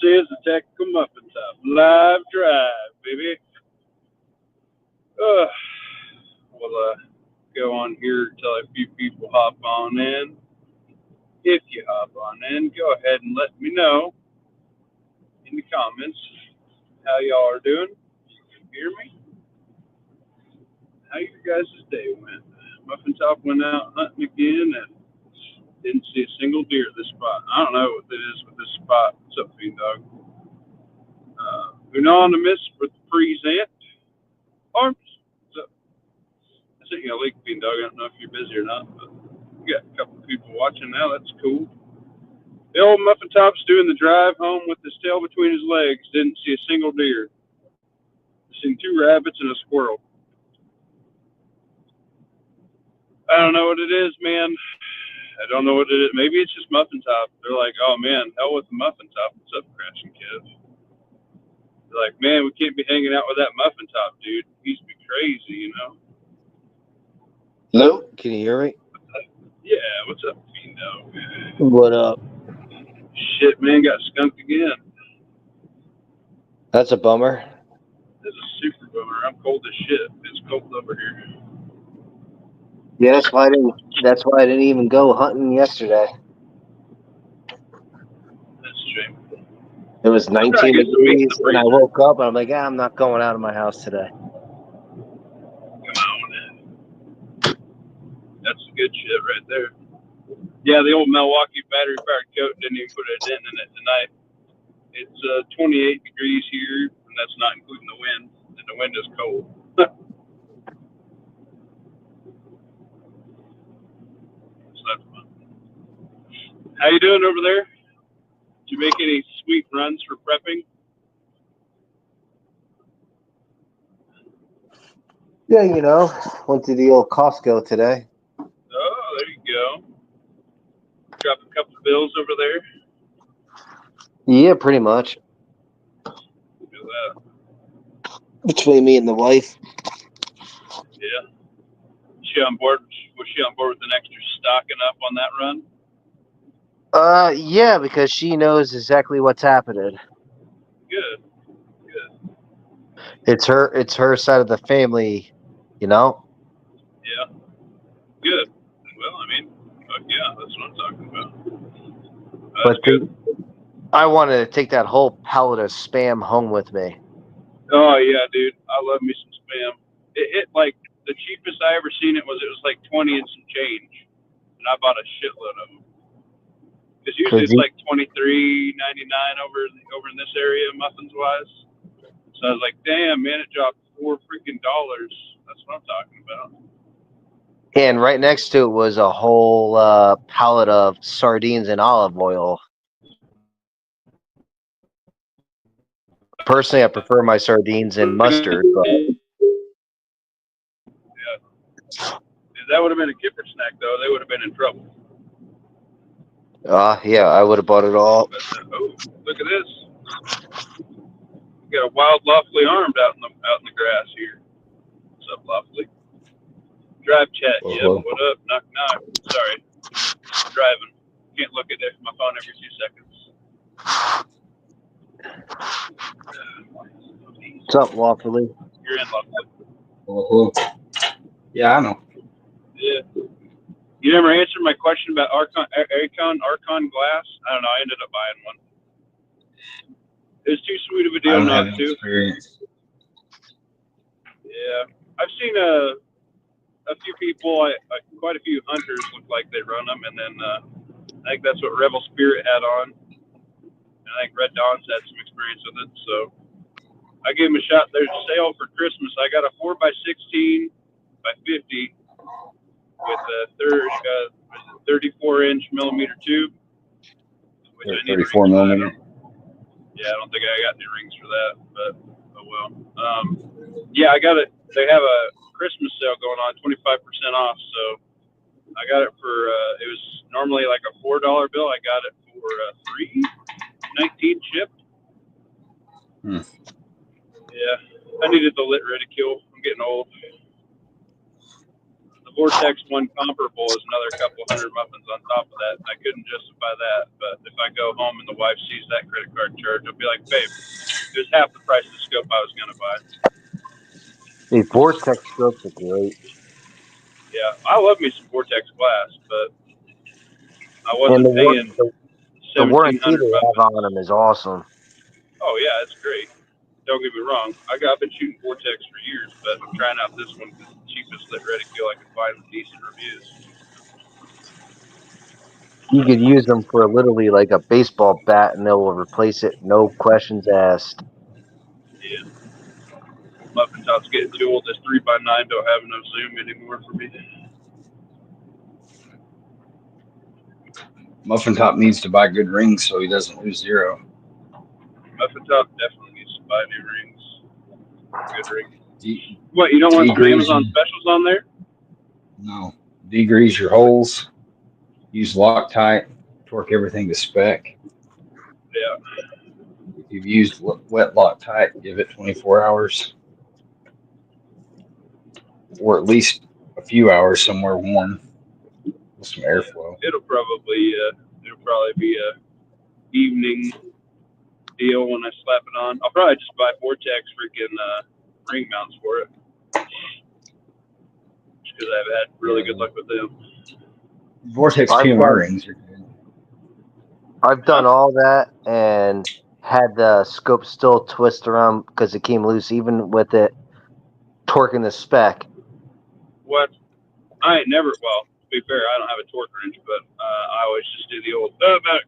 is the Tactical Muffin Top live drive, baby. Uh, we'll go on here till a few people hop on in. If you hop on in, go ahead and let me know in the comments how y'all are doing. You hear me? How your guys' day went? Muffin Top went out hunting again and didn't see a single deer at this spot. I don't know what it is with this spot. What's up, Fiend Dog? Uno on the miss with the present. Arms. What's up? I sent you a link, Fiend Dog. I don't know if you're busy or not, but we got a couple of people watching now. That's cool. The old Muffin Top's doing the drive home with his tail between his legs. Didn't see a single deer. Seen 2 rabbits and a squirrel. I don't know what it is, man. I don't know what it is. Maybe it's just Muffin Top. They're like, oh man, hell with the Muffin Top. What's up, Crashing Kids? They're like, man, we can't be hanging out with that Muffin Top, dude. He used to be crazy, you know? Hello? Can you hear me? Yeah, what's up, Fiendo? What up? Shit, man, got skunked again. That's a bummer. This is super bummer. I'm cold as shit. It's cold over here. Yeah, that's why I didn't even go hunting yesterday. That's true. It was 19 degrees, and I woke up and I'm like, I'm not going out of my house today. Come on. That's the good shit right there. Yeah, the old Milwaukee battery-powered coat didn't even put a dent in it tonight. It's 28 degrees here, and that's not including the wind, and the wind is cold. So that's fun. How you doing over there? Did you make any sweet runs for prepping? Yeah, you know, went to the old Costco today. Oh, there you go. Drop a couple of bills over there. Yeah, pretty much. Look at that. Between me and the wife. Yeah. She on board? Was she on board with an extra stocking up on that run? Yeah, because she knows exactly what's happening. Good. Good. It's her side of the family, you know? Yeah. Good. Well, I mean, yeah, that's what I'm talking about. That's good. I wanted to take that whole pallet of Spam home with me. Oh yeah, dude, I love me some Spam. It like the cheapest I ever seen it was like 20 and some change, and I bought a shitload of them. Because usually it's like $23.99 over in this area, muffins wise. So I was like, damn, man, it dropped $4 freaking. That's what I'm talking about. And right next to it was a whole pallet of sardines and olive oil. Personally, I prefer my sardines and mustard. But... Yeah. If that would have been a Gipper snack, though, they would have been in trouble. Yeah, I would have bought it all. But, oh, look at this. We got a wild Lawfully Armed out in the grass here. What's up, Lawfully? Drive chat. Yep. What up? Knock knock. Sorry. I'm driving. Can't look at my phone every 2 seconds. What's up, Lawfully? You're in, Lawfully. Yeah, I know. Yeah. You never answered my question about Archon glass. I don't know. I ended up buying one. It was too sweet of a deal not to. Experience. Yeah, I've seen a few people. Quite a few hunters look like they run them, and then I think that's what Rebel Spirit had on. And I think Red Dawn's had some experience with it, so I gave him a shot. There's a sale for Christmas. I got a 4x16 by 50 with a 34-inch millimeter tube. Which I need 34 millimeter. Yeah, I don't think I got any rings for that, but oh well. Yeah, I got it. They have a Christmas sale going on, 25% off. So I got it for. It was normally like a $4 bill. I got it for $3.19 shipped. Yeah, I needed the lit ridicule. I'm getting old. The Vortex one comparable is another couple hundred muffins on top of that. I couldn't justify that, but if I go home and the wife sees that credit card charge, I'll be like, babe, it was half the price of the scope I was going to buy. The Vortex scopes are great. Yeah, I love me some Vortex glass, but I And wasn't paying the warranty 1,700 they have muffins. on them is awesome. Oh yeah, it's great. Don't get me wrong. I've been shooting Vortex for years, but I'm trying out this one because it's the cheapest lit reticle I can find with decent reviews. You could use them for literally like a baseball bat, and they will replace it, no questions asked. Yeah. Muffin Top's getting too old. This 3x9 don't have no zoom anymore for me. Muffin Top needs to buy good rings so he doesn't lose zero. Muffin Top definitely needs to buy new rings. Good rings. De- What, you don't want some degrease Amazon specials on there? No. Degrease your holes. Use Loctite. Torque everything to spec. Yeah. If you've used wet Loctite, give it 24 hours. Or at least a few hours somewhere warm with some airflow. It'll probably be a evening deal when I slap it on. I'll probably just buy Vortex freaking ring mounts for it. Just because I've had really good luck with them. Vortex PMR rings are good. I've done all that and had the scope still twist around because it came loose, even with it torquing the spec. What? I ain't never, well, to be fair, I don't have a torque wrench, but I always just do the old, about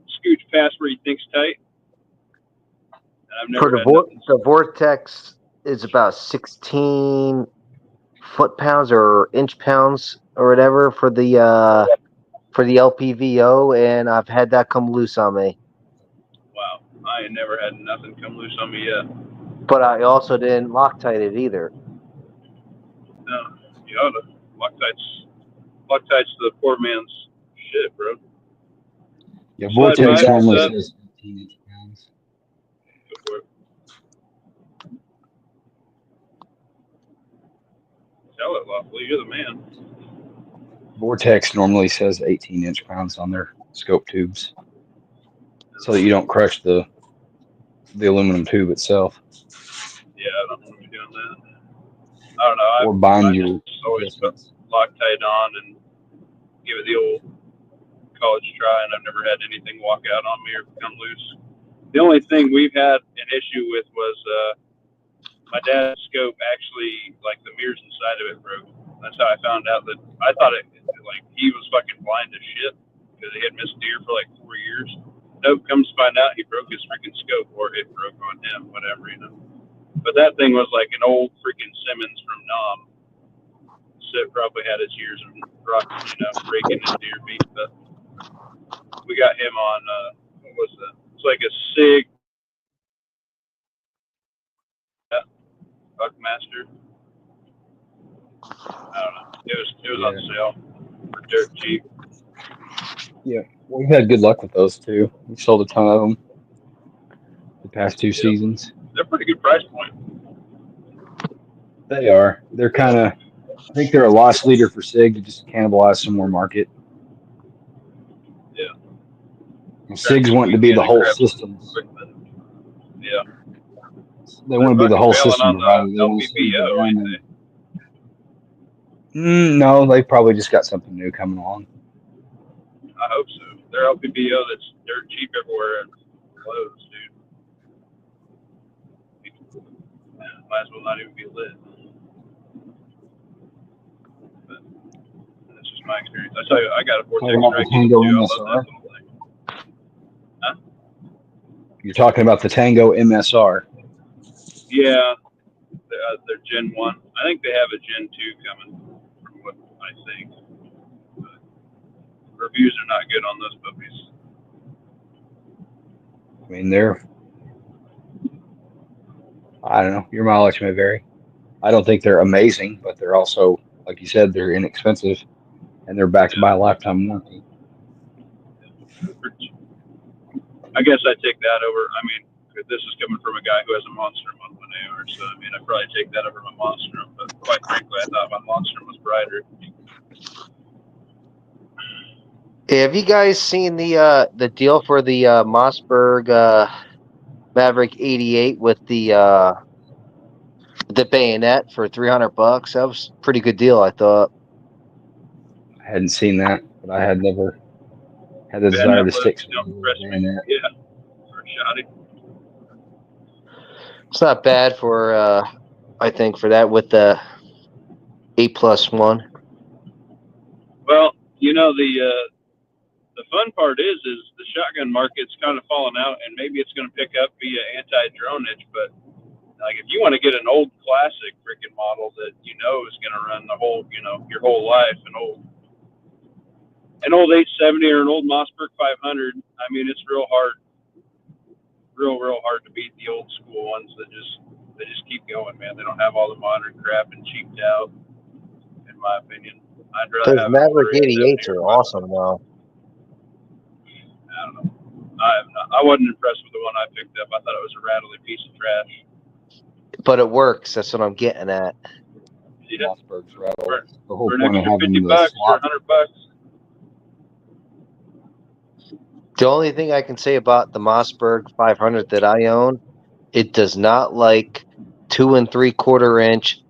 scooch past where you think's tight. And I've never For the Vortex is about 16 foot-pounds or inch-pounds or whatever for the LPVO, and I've had that come loose on me. Wow, I ain't never had nothing come loose on me yet. But I also didn't Loctite it either. No, you ought to. Loctite's the poor man's shit, bro. Yeah, Vortex normally Slide by, says 18 inch pounds. Go for it. Tell it, Lawfully. You're the man. Vortex normally says 18 inch pounds on their scope tubes so that you don't crush the aluminum tube itself. Yeah, I don't want to be doing that. I don't know. Or bind I your just always put Loctite on and give it the old college try, and I've never had anything walk out on me or come loose. The only thing we've had an issue with was my dad's scope actually, like the mirrors inside of it broke. That's how I found out that I thought like he was fucking blind as shit because he had missed deer for like 4 years. Nope, comes to find out he broke his freaking scope, or it broke on him, whatever, you know. But that thing was like an old freaking Simmons from Nam. So it probably had its years of breaking in deer meat. But we got him on, what was that? It's like a SIG Buckmaster. I don't know. It was on sale for dirt cheap. Yeah, we've had good luck with those too. We sold a ton of them the past 2 seasons. They're pretty good price point. They are. They're kind of. I think they're a loss leader for SIG to just cannibalize some more market. Yeah. And SIG's wanting to be the whole system. Yeah. They want to be the whole system. LPVO, ain't they? No, they probably just got something new coming along. I hope so. Their LPVO that's dirt cheap everywhere at Lowe's, dude. Might as well not even be lit. But that's just my experience. I tell you, I got a Vortex Strike too. I love that little thing. Huh? You're talking about the Tango MSR. Yeah, they're Gen 1. I think they have a Gen 2 coming, from what I think. But reviews are not good on those puppies. I mean, I don't know. Your mileage may vary. I don't think they're amazing, but they're also, like you said, they're inexpensive, and they're backed by a lifetime warranty. I guess I take that over. I mean, this is coming from a guy who has a Monstrum on 1AR, so I mean, I'd probably take that over my Monstrum. But quite frankly, I thought my Monstrum was brighter. You Hey, have you guys seen the deal for the Mossberg Maverick 88 with the bayonet for $300? That was a pretty good deal, I thought. I hadn't seen that, but I had never had the Yeah, desire that to stick looks something don't in impress the me. bayonet. Yeah, or shot it. It's not bad for I think for that with the 8+1. Well, you know the fun part is the shotgun market's kind of falling out, and maybe it's going to pick up via anti-dronage. But like, if you want to get an old classic freaking model that you know is going to run the whole, your whole life, an old 870 or an old Mossberg 500, I mean, it's real hard, real hard to beat the old school ones that just keep going, man. They don't have all the modern crap and cheaped out, in my opinion. I'd rather Those have an Maverick older 870 88s are or 500. awesome, though. I don't know. I wasn't impressed with the one I picked up. I thought it was a rattly piece of trash. But it works. That's what I'm getting at. Yeah, Mossberg's rattle. for, The whole for an point of extra having 50 the bucks or slot. $100. The only thing I can say about the Mossberg 500 that I own, it does not like 2 3/4 inch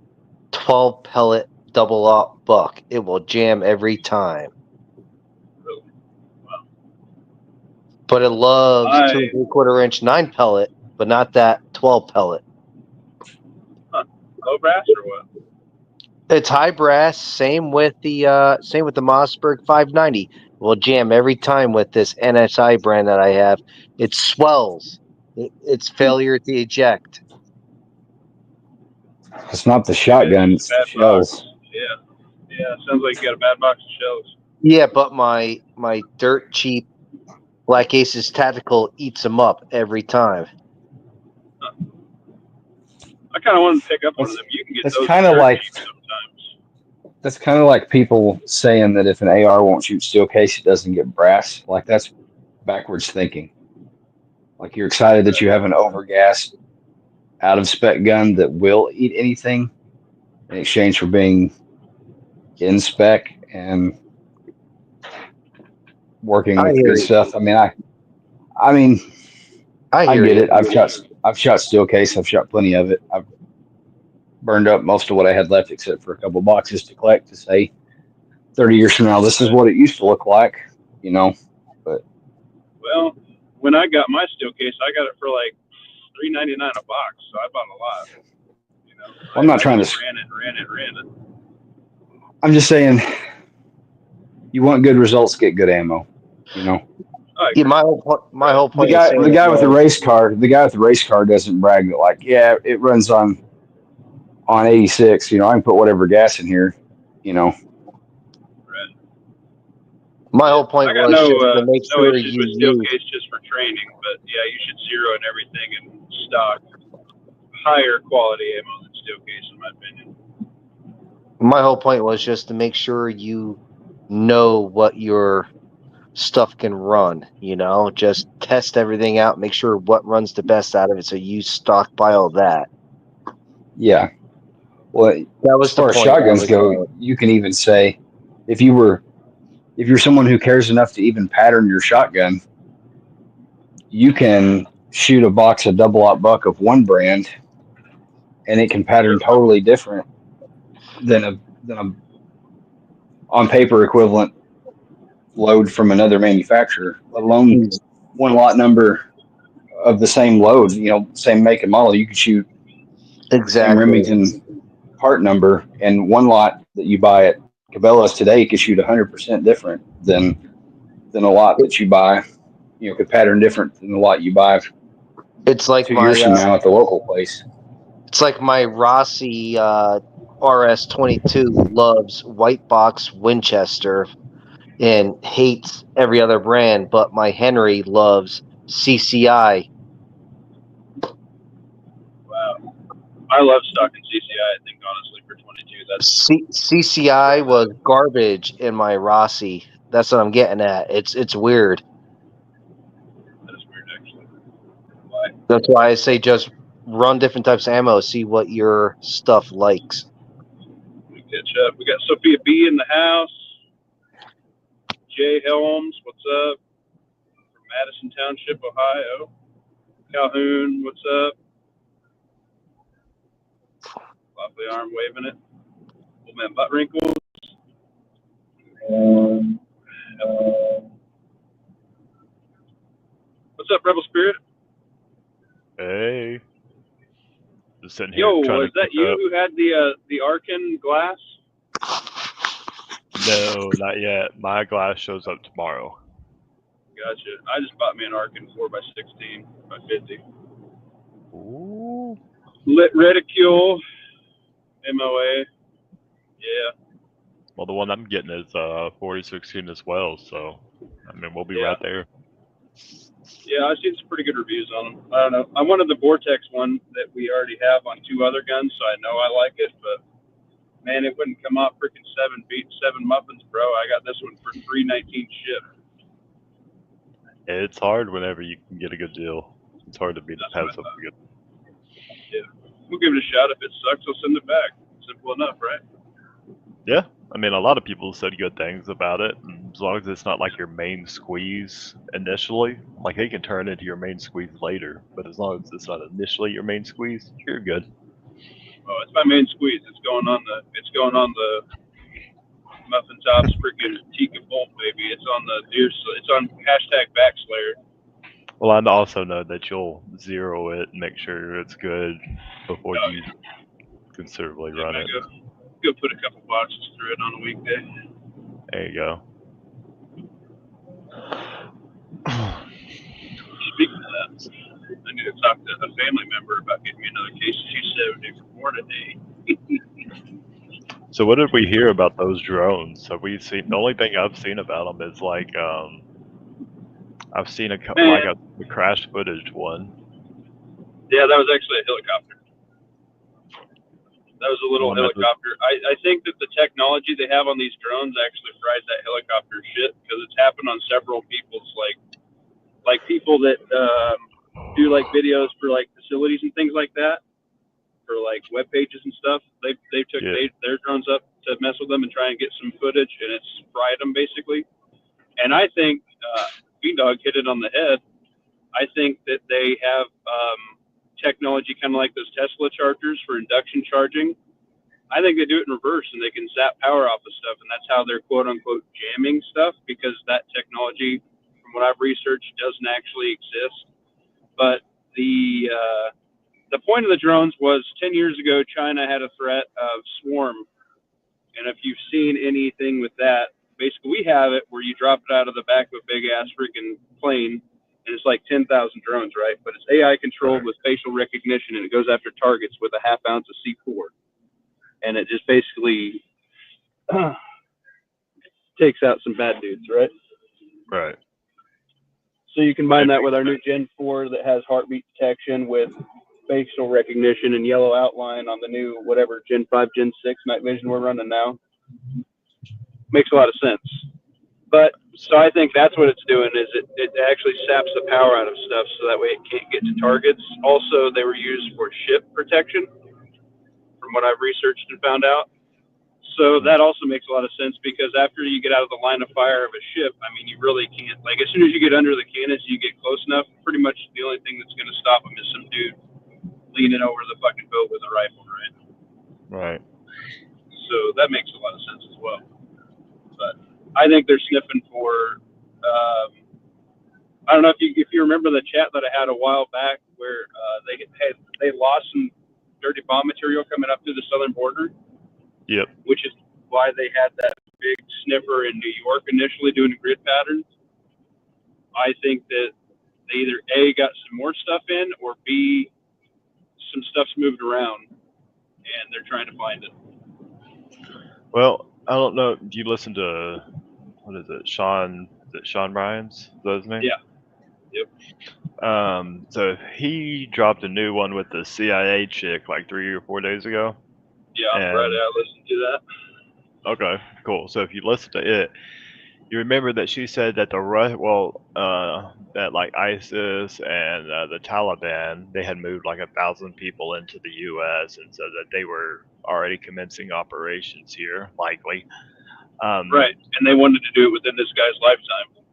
12 pellet double aught buck. It will jam every time. Really. Wow. But it loves I 2 3/4 inch 9 pellet, but not that 12 pellet. low brass or what? It's high brass. Same with the Mossberg 590. Will jam every time with this NSI brand that I have. It swells. It's failure to eject. It's not the shotgun, it's the Bad shells. box. Yeah. Sounds like you got a bad box of shells. Yeah, but my dirt cheap Black Aces Tactical eats them up every time. I kind of want to pick up one of them. You can get That's those kinda dirt like- cheap sometimes. That's kind of like people saying that if an AR won't shoot steel case, it doesn't get brass. Like, that's backwards thinking. Like, you're excited that you have an overgassed, out of spec gun that will eat anything in exchange for being in spec and working I with hear good you. stuff. I mean, I hear get you. it. I've shot steel case. I've shot plenty of it. I've burned up most of what I had left, except for a couple boxes to collect to say 30 years from now, this is what it used to look like, But Well, when I got my steel case, I got it for like $3.99 a box, so I bought a lot. I'm not trying to. Ran it. I'm just saying, you want good results, get good ammo. Yeah, my whole point. The guy with the race car doesn't brag that, like, yeah, it runs on 86. I can put whatever gas in here. Right. My whole point I got was no just to make sure issues you with steel use. case just for training, but yeah, you should zero and everything and stock higher quality ammo than steel case, in my opinion. My whole point was just to make sure you know what your stuff can run. Just test everything out, make sure what runs the best out of it, so you stockpile that. Yeah. Well, That was as far the as point. shotguns go, you can even say, if you're someone who cares enough to even pattern your shotgun, you can shoot a box of double aught buck of one brand, and it can pattern totally different than a on paper equivalent load from another manufacturer, let alone one lot number of the same load, same make and model. You could shoot same Exactly. Remington part number, and one lot that you buy at Cabela's today could shoot 100% different than a lot that you buy. Could pattern different than the lot you buy It's like 2 years from now at the local place. It's like my Rossi RS-22 loves white box Winchester and hates every other brand, but my Henry loves CCI. Wow. I love stocking CCI, I think, honestly, for 22. That's CCI was garbage in my Rossi. That's what I'm getting at. It's weird. that is weird, actually. Why? That's why I say just run different types of ammo, see what your stuff likes. We catch up. We got Sophia B in the house. Jay Helms, what's up? From Madison Township, Ohio. Calhoun, what's up? Lovely arm waving it. Old man Butt Wrinkles. What's up, Rebel Spirit? Hey. Just sitting here Yo, trying was to that catch you up. who had the Arkin glass? No, not yet. My glass shows up tomorrow. Gotcha. I just bought me an Arkin 4x16 by 50. Ooh. Lit Ridicule. MOA. Yeah. Well, the one I'm getting is 4016 as well, so I mean we'll be Yeah. right there. Yeah, I've seen some pretty good reviews on them. I don't know. I wanted the Vortex one that we already have on 2 other guns, so I know I like it, but man, it wouldn't come off freaking 7 muffins, bro. I got this one for $3.19 ship. It's hard whenever you can get a good deal. It's hard to beat That's have what I something thought. good. Yeah. We'll give it a shot. If it sucks, we'll send it back. Simple enough, right? Yeah, I mean a lot of people said good things about it, and as long as it's not like your main squeeze initially, like they can turn into your main squeeze later, but as long as it's not initially your main squeeze, you're good. Oh, it's my main squeeze. It's going on the Muffin Tops freaking Tika Bolt, baby. It's on the deer. It's on #backslayer. Well, I also know that you'll zero it and make sure it's good before Oh, you yeah. considerably Yeah, run I it. go put a couple boxes through it on a weekday. There you go. Speaking of that, I need to talk to a family member about getting me another case of 270 for more today. So what did we hear about those drones? Have we seen? The only thing I've seen about them is like I've seen Man, the crash footage one. yeah, that was actually a helicopter. That was a little One that was, helicopter. I think that the technology they have on these drones actually fries that helicopter shit because it's happened on several people's like people that do like videos for like facilities and things like that for like web pages and stuff. They took yeah. their drones up to mess with them and try and get some footage, and it's fried them basically. And I think Bean Dog hit it on the head. I think that they have technology kind of like those Tesla chargers for induction charging. I think they do it in reverse, and they can zap power off of stuff, and that's how they're quote unquote jamming stuff because that technology, from what I've researched, doesn't actually exist. But the point of the drones was 10 years ago, China had a threat of swarm, and if you've seen anything with that, basically we have it where you drop it out of the back of a big ass freaking plane, and it's like 10,000 drones, right? But it's AI controlled with facial recognition, and it goes after targets with a half ounce of C4, and it just basically takes out some bad dudes, right? Right. So you combine that with our new Gen 4 that has heartbeat detection with facial recognition and yellow outline on the new whatever Gen 5, Gen 6 night vision we're running now. Makes a lot of sense. But so I think that's what it's doing is it actually saps the power out of stuff so that way it can't get to targets. Also, they were used for ship protection from what I've researched and found out. So that also makes a lot of sense because after you get out of the line of fire of a ship, I mean, you really can't, like, as soon as you get under the cannons, you get close enough, pretty much the only thing that's going to stop them is some dude leaning over the fucking boat with a rifle, right? Right. So that makes a lot of sense as well. But I think they're sniffing for, I don't know if you remember the chat that I had a while back where they lost some dirty bomb material coming up through the southern border. Yep. Which is why they had that big sniffer in New York initially doing grid patterns. I think that they either A, got some more stuff in, or B, some stuff's moved around, and they're trying to find it. Well, I don't know. Do you listen to, what is it, Sean Ryan's? Is that his name? Yeah. Yep. So he dropped a new one with the CIA chick like 3 or 4 days ago. Yeah, And right. I listened to that. okay, cool. So if you listen to it, you remember that she said that that like ISIS and the Taliban, they had moved like 1,000 people into the U.S. and so that they were already commencing operations here, likely. Right, and they wanted to do it within this guy's lifetime.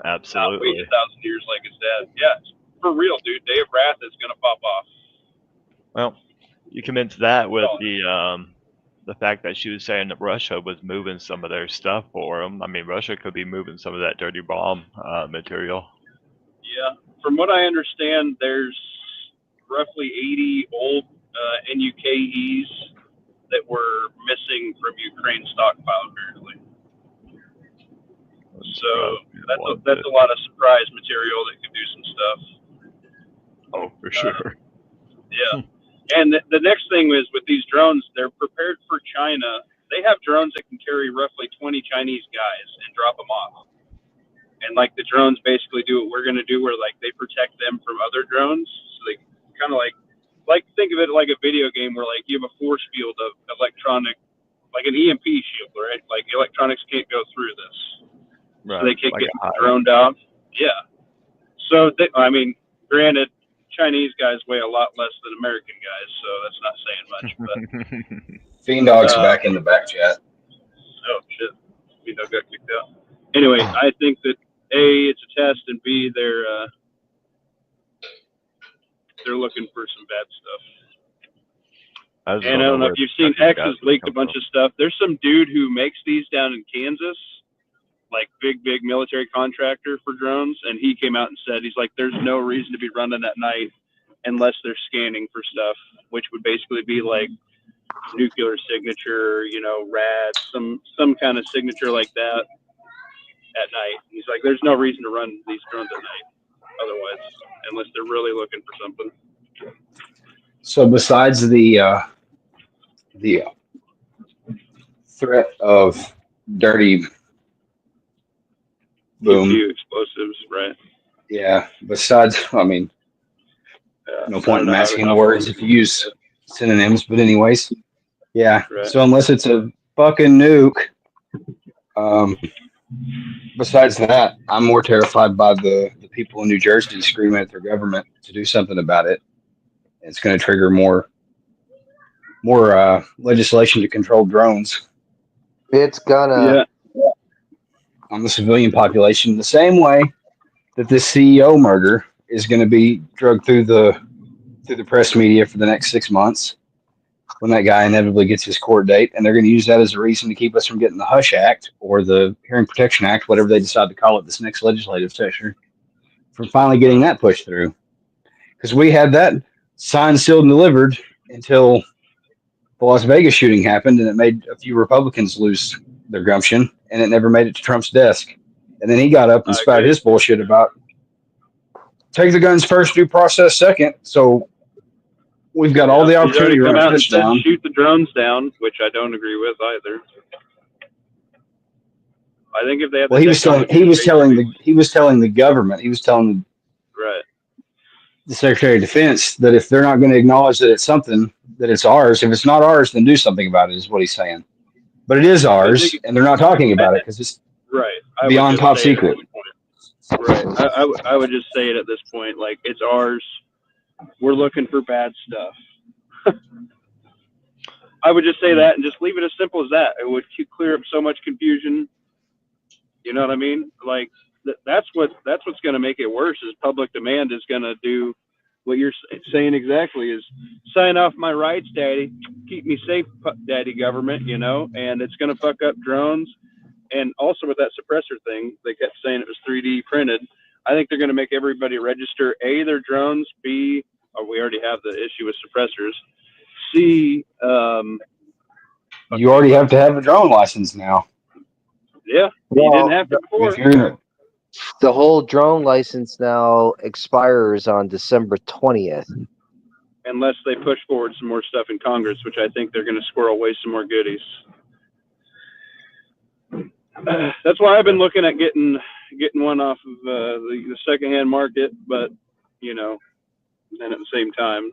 Not Absolutely. wait 1,000 years like his dad. Yeah, for real, dude. Day of Wrath is gonna pop off. Well, you commence that with the fact that she was saying that Russia was moving some of their stuff for them. I mean, Russia could be moving some of that dirty bomb material. Yeah, from what I understand, there's roughly 80 old NUKEs that were missing from Ukraine stockpile, apparently. So that's a lot of surprise material that could do some stuff. Oh, for sure. Yeah. And the next thing is with these drones, they're prepared for China. They have drones that can carry roughly 20 Chinese guys and drop them off. And like the drones basically do what we're going to do, where like they protect them from other drones. So they kind of like think of it like a video game where like you have a force field of electronic, like an EMP shield, right? Like electronics can't go through this. Right. So they can't like get droned out. Yeah. So I mean, granted, Chinese guys weigh a lot less than American guys, so that's not saying much. But Fiend Dog's back in the back chat. oh shit, Fiend Dog got kicked out. Anyway, I think that A, it's a test, and B, they're looking for some bad stuff. And I don't know if you've seen X has leaked a bunch of stuff. There's some dude who makes these down in Kansas, like big military contractor for drones, and he came out and said, he's like, there's no reason to be running at night unless they're scanning for stuff, which would basically be like nuclear signature, rad, some kind of signature like that at night. He's like, there's no reason to run these drones at night otherwise, unless they're really looking for something. So besides the threat of dirty boom, few explosives, right? Yeah. Besides, I mean, no point in masking the words if you use synonyms. But anyways, yeah. Right. So unless it's a fucking nuke, besides that, I'm more terrified by the people in New Jersey screaming at their government to do something about it. It's going to trigger more legislation to control drones. It's gonna. Yeah. On the civilian population, the same way that this CEO murder is going to be drugged through the press media for the next 6 months, when that guy inevitably gets his court date, and they're going to use that as a reason to keep us from getting the Hush Act or the Hearing Protection Act, whatever they decide to call it this next legislative session, from finally getting that pushed through. Because we had that signed, sealed, and delivered until the Las Vegas shooting happened, and it made a few Republicans lose their gumption, and it never made it to Trump's desk. And then he got up and spouted his bullshit about take the guns first, due process second. So we've got all the opportunity to run this down. Shoot the drones down, which I don't agree with either. I think if they had he was telling the government, he was telling the Secretary of Defense that if they're not going to acknowledge that it's something, that it's ours, if it's not ours, then do something about it, is what he's saying. But it is ours, and they're not talking about it because it's beyond top secret. Right. I would just say it at this point, like, it's ours. We're looking for bad stuff. I would just say that and just leave it as simple as that. It would clear up so much confusion. You know what I mean? Like, that's what's going to make it worse. Is public demand is going to do what you're saying exactly, is sign off my rights, daddy, keep me safe, daddy government, and it's going to fuck up drones. And also with that suppressor thing, they kept saying it was 3D printed. I think they're going to make everybody register A, their drones, B, or we already have the issue with suppressors, C, you already have to have a drone license now. Yeah, you didn't have to before. The whole drone license now expires on December 20th. Unless they push forward some more stuff in Congress, which I think they're going to squirrel away some more goodies. That's why I've been looking at getting one off of the secondhand market, but then at the same time.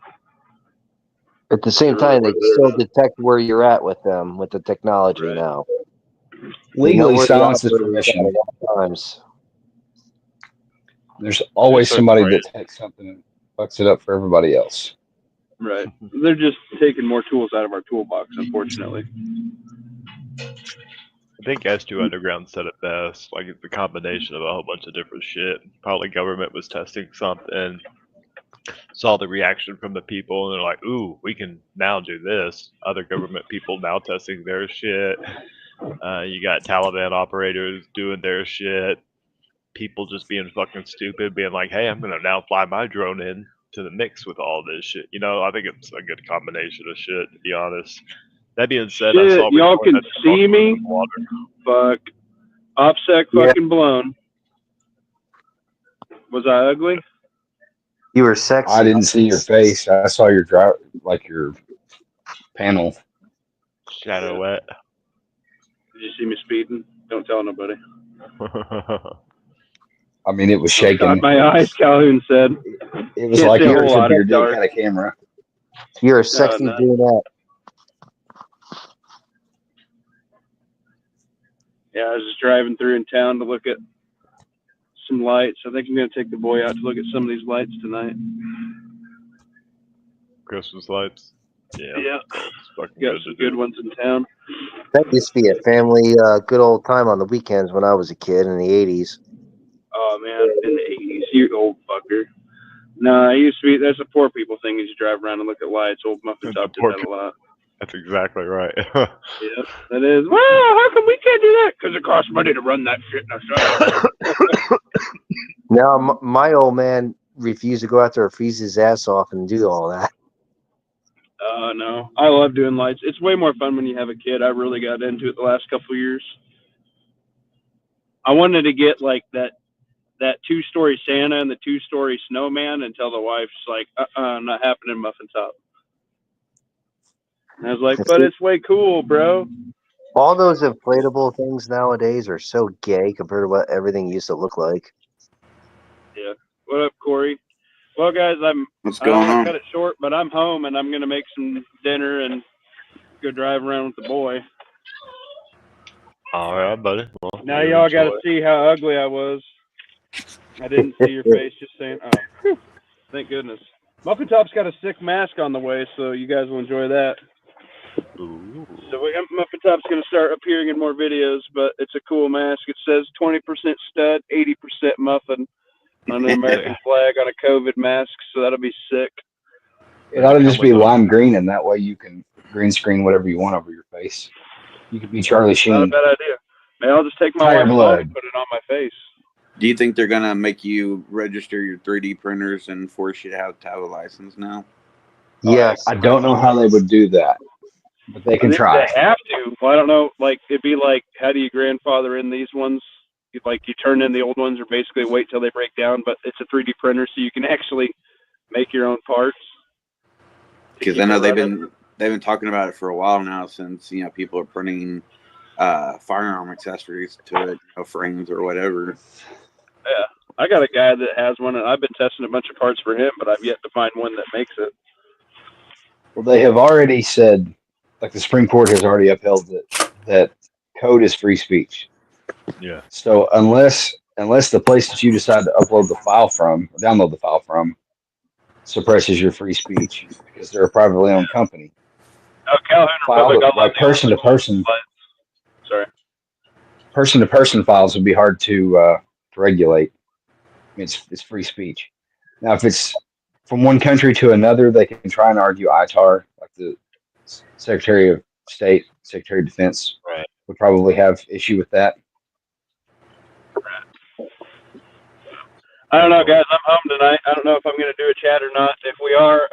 At the same time, they can still detect where you're at with them with the technology now. Legally silence this permission. Times. There's always somebody that takes something and fucks it up for everybody else. Right. They're just taking more tools out of our toolbox, unfortunately. I think S2 Underground said it best. Like it's a combination of a whole bunch of different shit. Probably government was testing something, saw the reaction from the people, and they're like, "Ooh, we can now do this." Other government people now testing their shit. You got Taliban operators doing their shit. People just being fucking stupid, being like, "Hey, I'm gonna now fly my drone in to the mix with all this shit." You know, I think it's a good combination of shit, to be honest. That being said, I Shit, saw y'all before can that see me? water. Fuck. OPSEC Yeah. fucking blown. Was I ugly? You were sexy. I didn't see your face. I saw your drive, like your panel. Shadow wet. Did you see me speeding? Don't tell nobody. I mean, it was Got shaking. my eyes, Calhoun said. It was Can't like see a you whole lot, your it's dick dark. had a camera. You're a sexy no. brunette. Yeah, I was just driving through in town to look at some lights. I think I'm going to take the boy out to look at some of these lights tonight. Christmas lights. Yeah. Yeah. It's fucking Got good some to good do. ones in town. That used to be a family, good old time on the weekends when I was a kid in the 80s. Oh, man, in the 80s. You old fucker. No, it used to be, that's a poor people thing is you drive around and look at lights. Old Muffin Top did that a lot. That's exactly right. Yeah, that is. Well, how come we can't do that? Because it costs money to run that shit. Now, shut up. Now, my old man refused to go out there and freeze his ass off and do all that. No. I love doing lights. It's way more fun when you have a kid. I really got into it the last couple of years. I wanted to get like that 2-story Santa and the 2-story snowman until the wife's like, not happening, Muffin Top. And I was like, but it's way cool, bro. All those inflatable things nowadays are so gay compared to what everything used to look like. Yeah. What up, Corey? Well, guys, What's I don't going want to on? cut it short, but I'm home and I'm going to make some dinner and go drive around with the boy. All right, buddy. Well, Now you y'all got to enjoy. see how ugly I was. I didn't see your face, just saying. Oh, whew. Thank goodness. Muffin Top's got a sick mask on the way, so you guys will enjoy that. Ooh. So Muffin Top's going to start appearing in more videos, but it's a cool mask. It says 20% stud, 80% muffin on an American flag on a COVID mask, so that'll be sick. It ought to just be lime green, and that way you can green screen whatever you want over your face. You could be Charlie Not a Sheen. bad idea. Maybe I'll just take my Tiger wife's blood. phone and put it on my face. Do you think they're gonna make you register your 3D printers and force you to have a license now? Yes. I don't know how they would do that, but they can They try. have to. Well, I don't know. Like, it'd be like, how do you grandfather in these ones? Like, you turn in the old ones or basically wait till they break down, but it's a 3D printer, so you can actually make your own parts. Because I know they've been talking about it for a while now, since people are printing firearm accessories to it, frames or whatever. Yeah, I got a guy that has one, and I've been testing a bunch of parts for him, but I've yet to find one that makes it. Well, they have already said, like the Supreme Court has already upheld that code is free speech. Yeah. So unless the place that you decide to upload the file from, or download the file from, suppresses your free speech because they're a privately owned company. Oh, Calhoun Republic, I love the person to person. Sorry. Person to person files would be hard to regulate. I mean, it's free speech. Now, if it's from one country to another, they can try and argue ITAR, like the Secretary of State, Secretary of Defense, Right. would probably have issue with that. I don't know, guys. I'm home tonight. I don't know if I'm going to do a chat or not. If we are,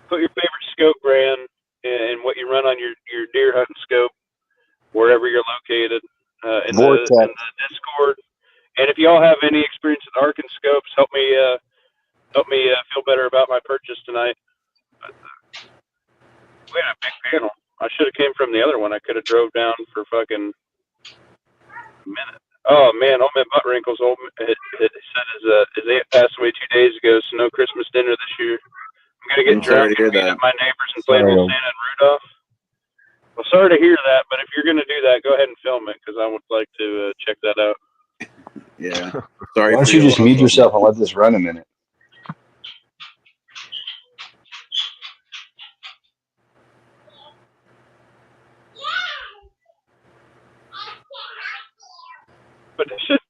put your favorite scope brand and what you run on your deer hunting scope, wherever you're located, in the Discord. And if y'all have any experience with Arkin scopes, help me feel better about my purchase tonight. We had a big panel. I should have came from the other one. I could have drove down for fucking a minute. Oh man, old man Butt Wrinkles. It said his aunt passed away 2 days ago, so no Christmas dinner this year. I'm gonna get drunk and meet up my neighbors and play with Santa and Rudolph. Well, sorry to hear that, but if you're gonna do that, go ahead and film it because I would like to check that out. Yeah. Sorry. Why don't you just mute yourself and let this run a minute? But it's just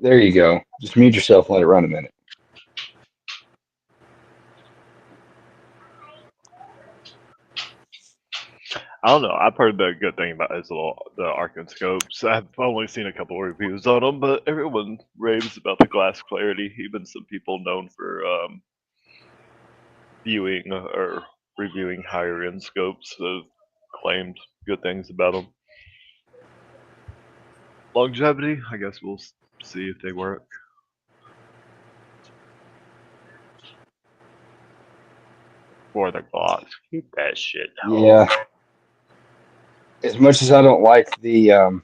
There you go. Just mute yourself and let it run a minute. I don't know. I've heard the good thing about the Arkin scopes. I've only seen a couple of reviews on them, but everyone raves about the glass clarity. Even some people known for viewing or reviewing higher end scopes have claimed good things about them. Longevity, I guess we'll see if they work. For the gloss, keep that shit. Yeah. As much as I don't like the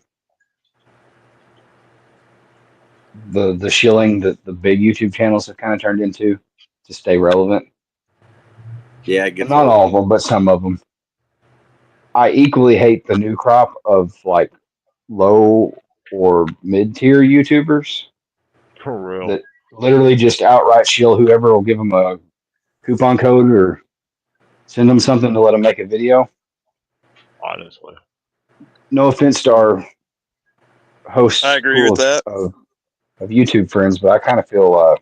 shilling that the big YouTube channels have kind of turned into to stay relevant. Yeah, it gets Not old. all of them, but some of them. I equally hate the new crop of like low or mid tier YouTubers For real. that literally just outright shill whoever will give them a coupon code or send them something to let them make a video. Honestly. No offense to our hosts I agree with that. of YouTube friends, but I kind of feel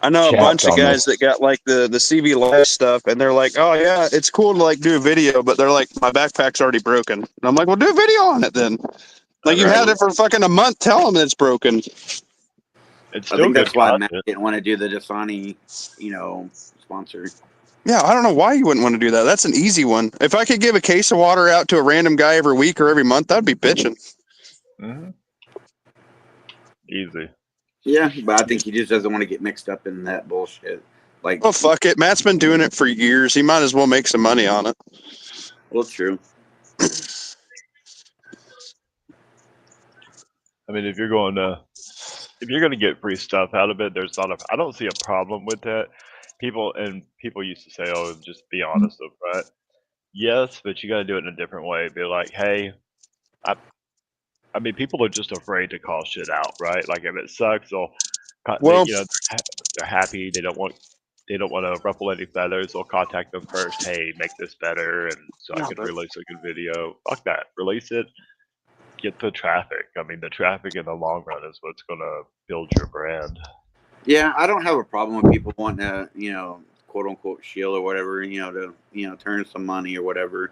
I know a chapped bunch of on guys this. that got like the CV Live stuff, and they're like, "Oh yeah, it's cool to like do a video," but they're like, "My backpack's already broken." And I'm like, "Well, do a video on it then." Like you've had it for fucking a month. Tell them it's broken. It's I still think good that's why content. Matt didn't want to do the Dasani, sponsor. Yeah, I don't know why you wouldn't want to do that. That's an easy one. If I could give a case of water out to a random guy every week or every month, that'd be bitching. Mm-hmm. Easy. Yeah, but I think he just doesn't want to get mixed up in that bullshit. Like, Well, fuck it. Matt's been doing it for years. He might as well make some money on it. well, true. I mean, if you're going to get free stuff out of it, I don't see a problem with that. People used to say, "Oh, just be honest up front." Yes, but you got to do it in a different way. Be like, "Hey, I mean, people are just afraid to call shit out, right? Like if it sucks, Well, they're happy. They don't want to ruffle any feathers. They'll contact them first. Hey, make this better, and so I can release a good video. Fuck that. Release it. Get the traffic. I mean, the traffic in the long run is what's gonna build your brand. Yeah, I don't have a problem with people wanting to, quote unquote, shield or whatever, to turn some money or whatever.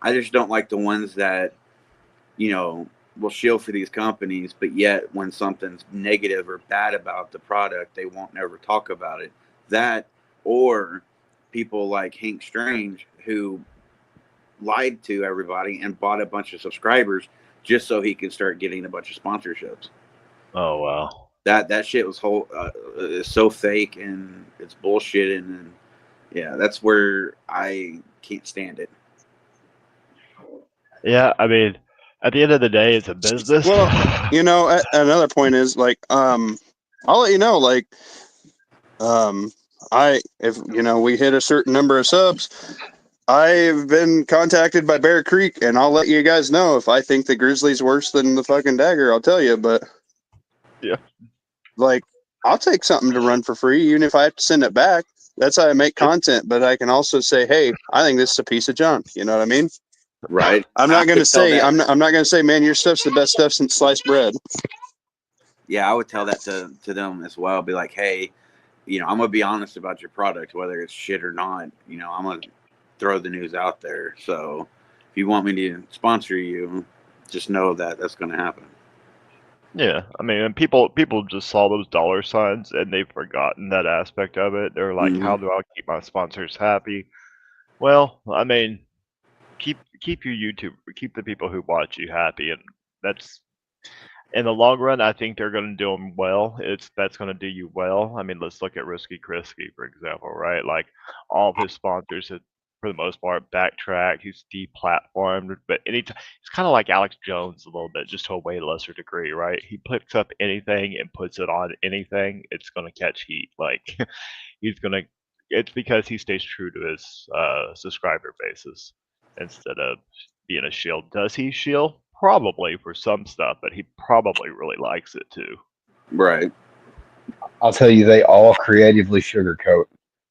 I just don't like the ones that, will shield for these companies, but yet when something's negative or bad about the product, they won't never talk about it. That, or people like Hank Strange, who lied to everybody and bought a bunch of subscribers just so he could start getting a bunch of sponsorships. Oh wow. That shit was is so fake and it's bullshit, and yeah, that's where I can't stand it. Yeah, I mean, at the end of the day, it's a business. Well, another point is like, I'll let you know, like, if we hit a certain number of subs, I've been contacted by Bear Creek, and I'll let you guys know if I think the Grizzly's worse than the fucking Dagger. I'll tell you, but yeah, like, I'll take something to run for free, even if I have to send it back. That's how I make content. But I can also say, hey, I think this is a piece of junk. You know what I mean? Right. I'm not going to say, I'm not going to say, man, your stuff's the best stuff since sliced bread. Yeah, I would tell that to them as well. Be like, hey, I'm going to be honest about your product, whether it's shit or not. I'm going to throw the news out there. So if you want me to sponsor you, just know that that's going to happen. Yeah, I mean, and people just saw those dollar signs and they've forgotten that aspect of it. They're like, how do I keep my sponsors happy? Well, I mean, keep your YouTube, keep the people who watch you happy, and that's in the long run. I think they're going to do them well. That's going to do you well. I mean, let's look at Risky Krisky, for example, right? Like all of his sponsors have, for the most part, backtrack. He's deplatformed, but anytime it's kind of like Alex Jones a little bit, just to a way lesser degree, right? He picks up anything and puts it on anything. It's going to catch heat. Like it's because he stays true to his subscriber basis instead of being a shield. Does he shield? Probably for some stuff, but he probably really likes it too. Right. I'll tell you, they all creatively sugarcoat.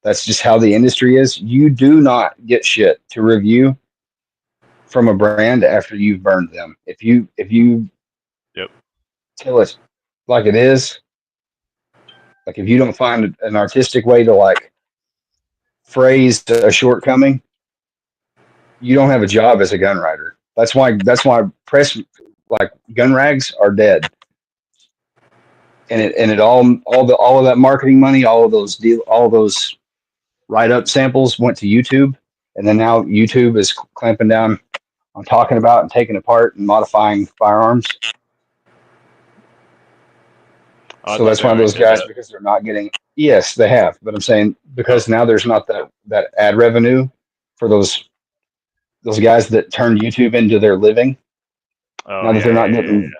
That's just how the industry is. You do not get shit to review from a brand after you've burned them. If you Yep. till it like it is, like if you don't find an artistic way to like phrase a shortcoming, you don't have a job as a gun writer. That's why press like gun rags are dead. And it all of that marketing money, all of those write up samples went to YouTube, and then now YouTube is clamping down on talking about and taking apart and modifying firearms. I So thought that's they why already those did guys, that. because they're not getting. Yes, they have, but I'm saying because Oh. now there's not that ad revenue for those guys that turned YouTube into their living. Oh Now that they're not yeah. getting,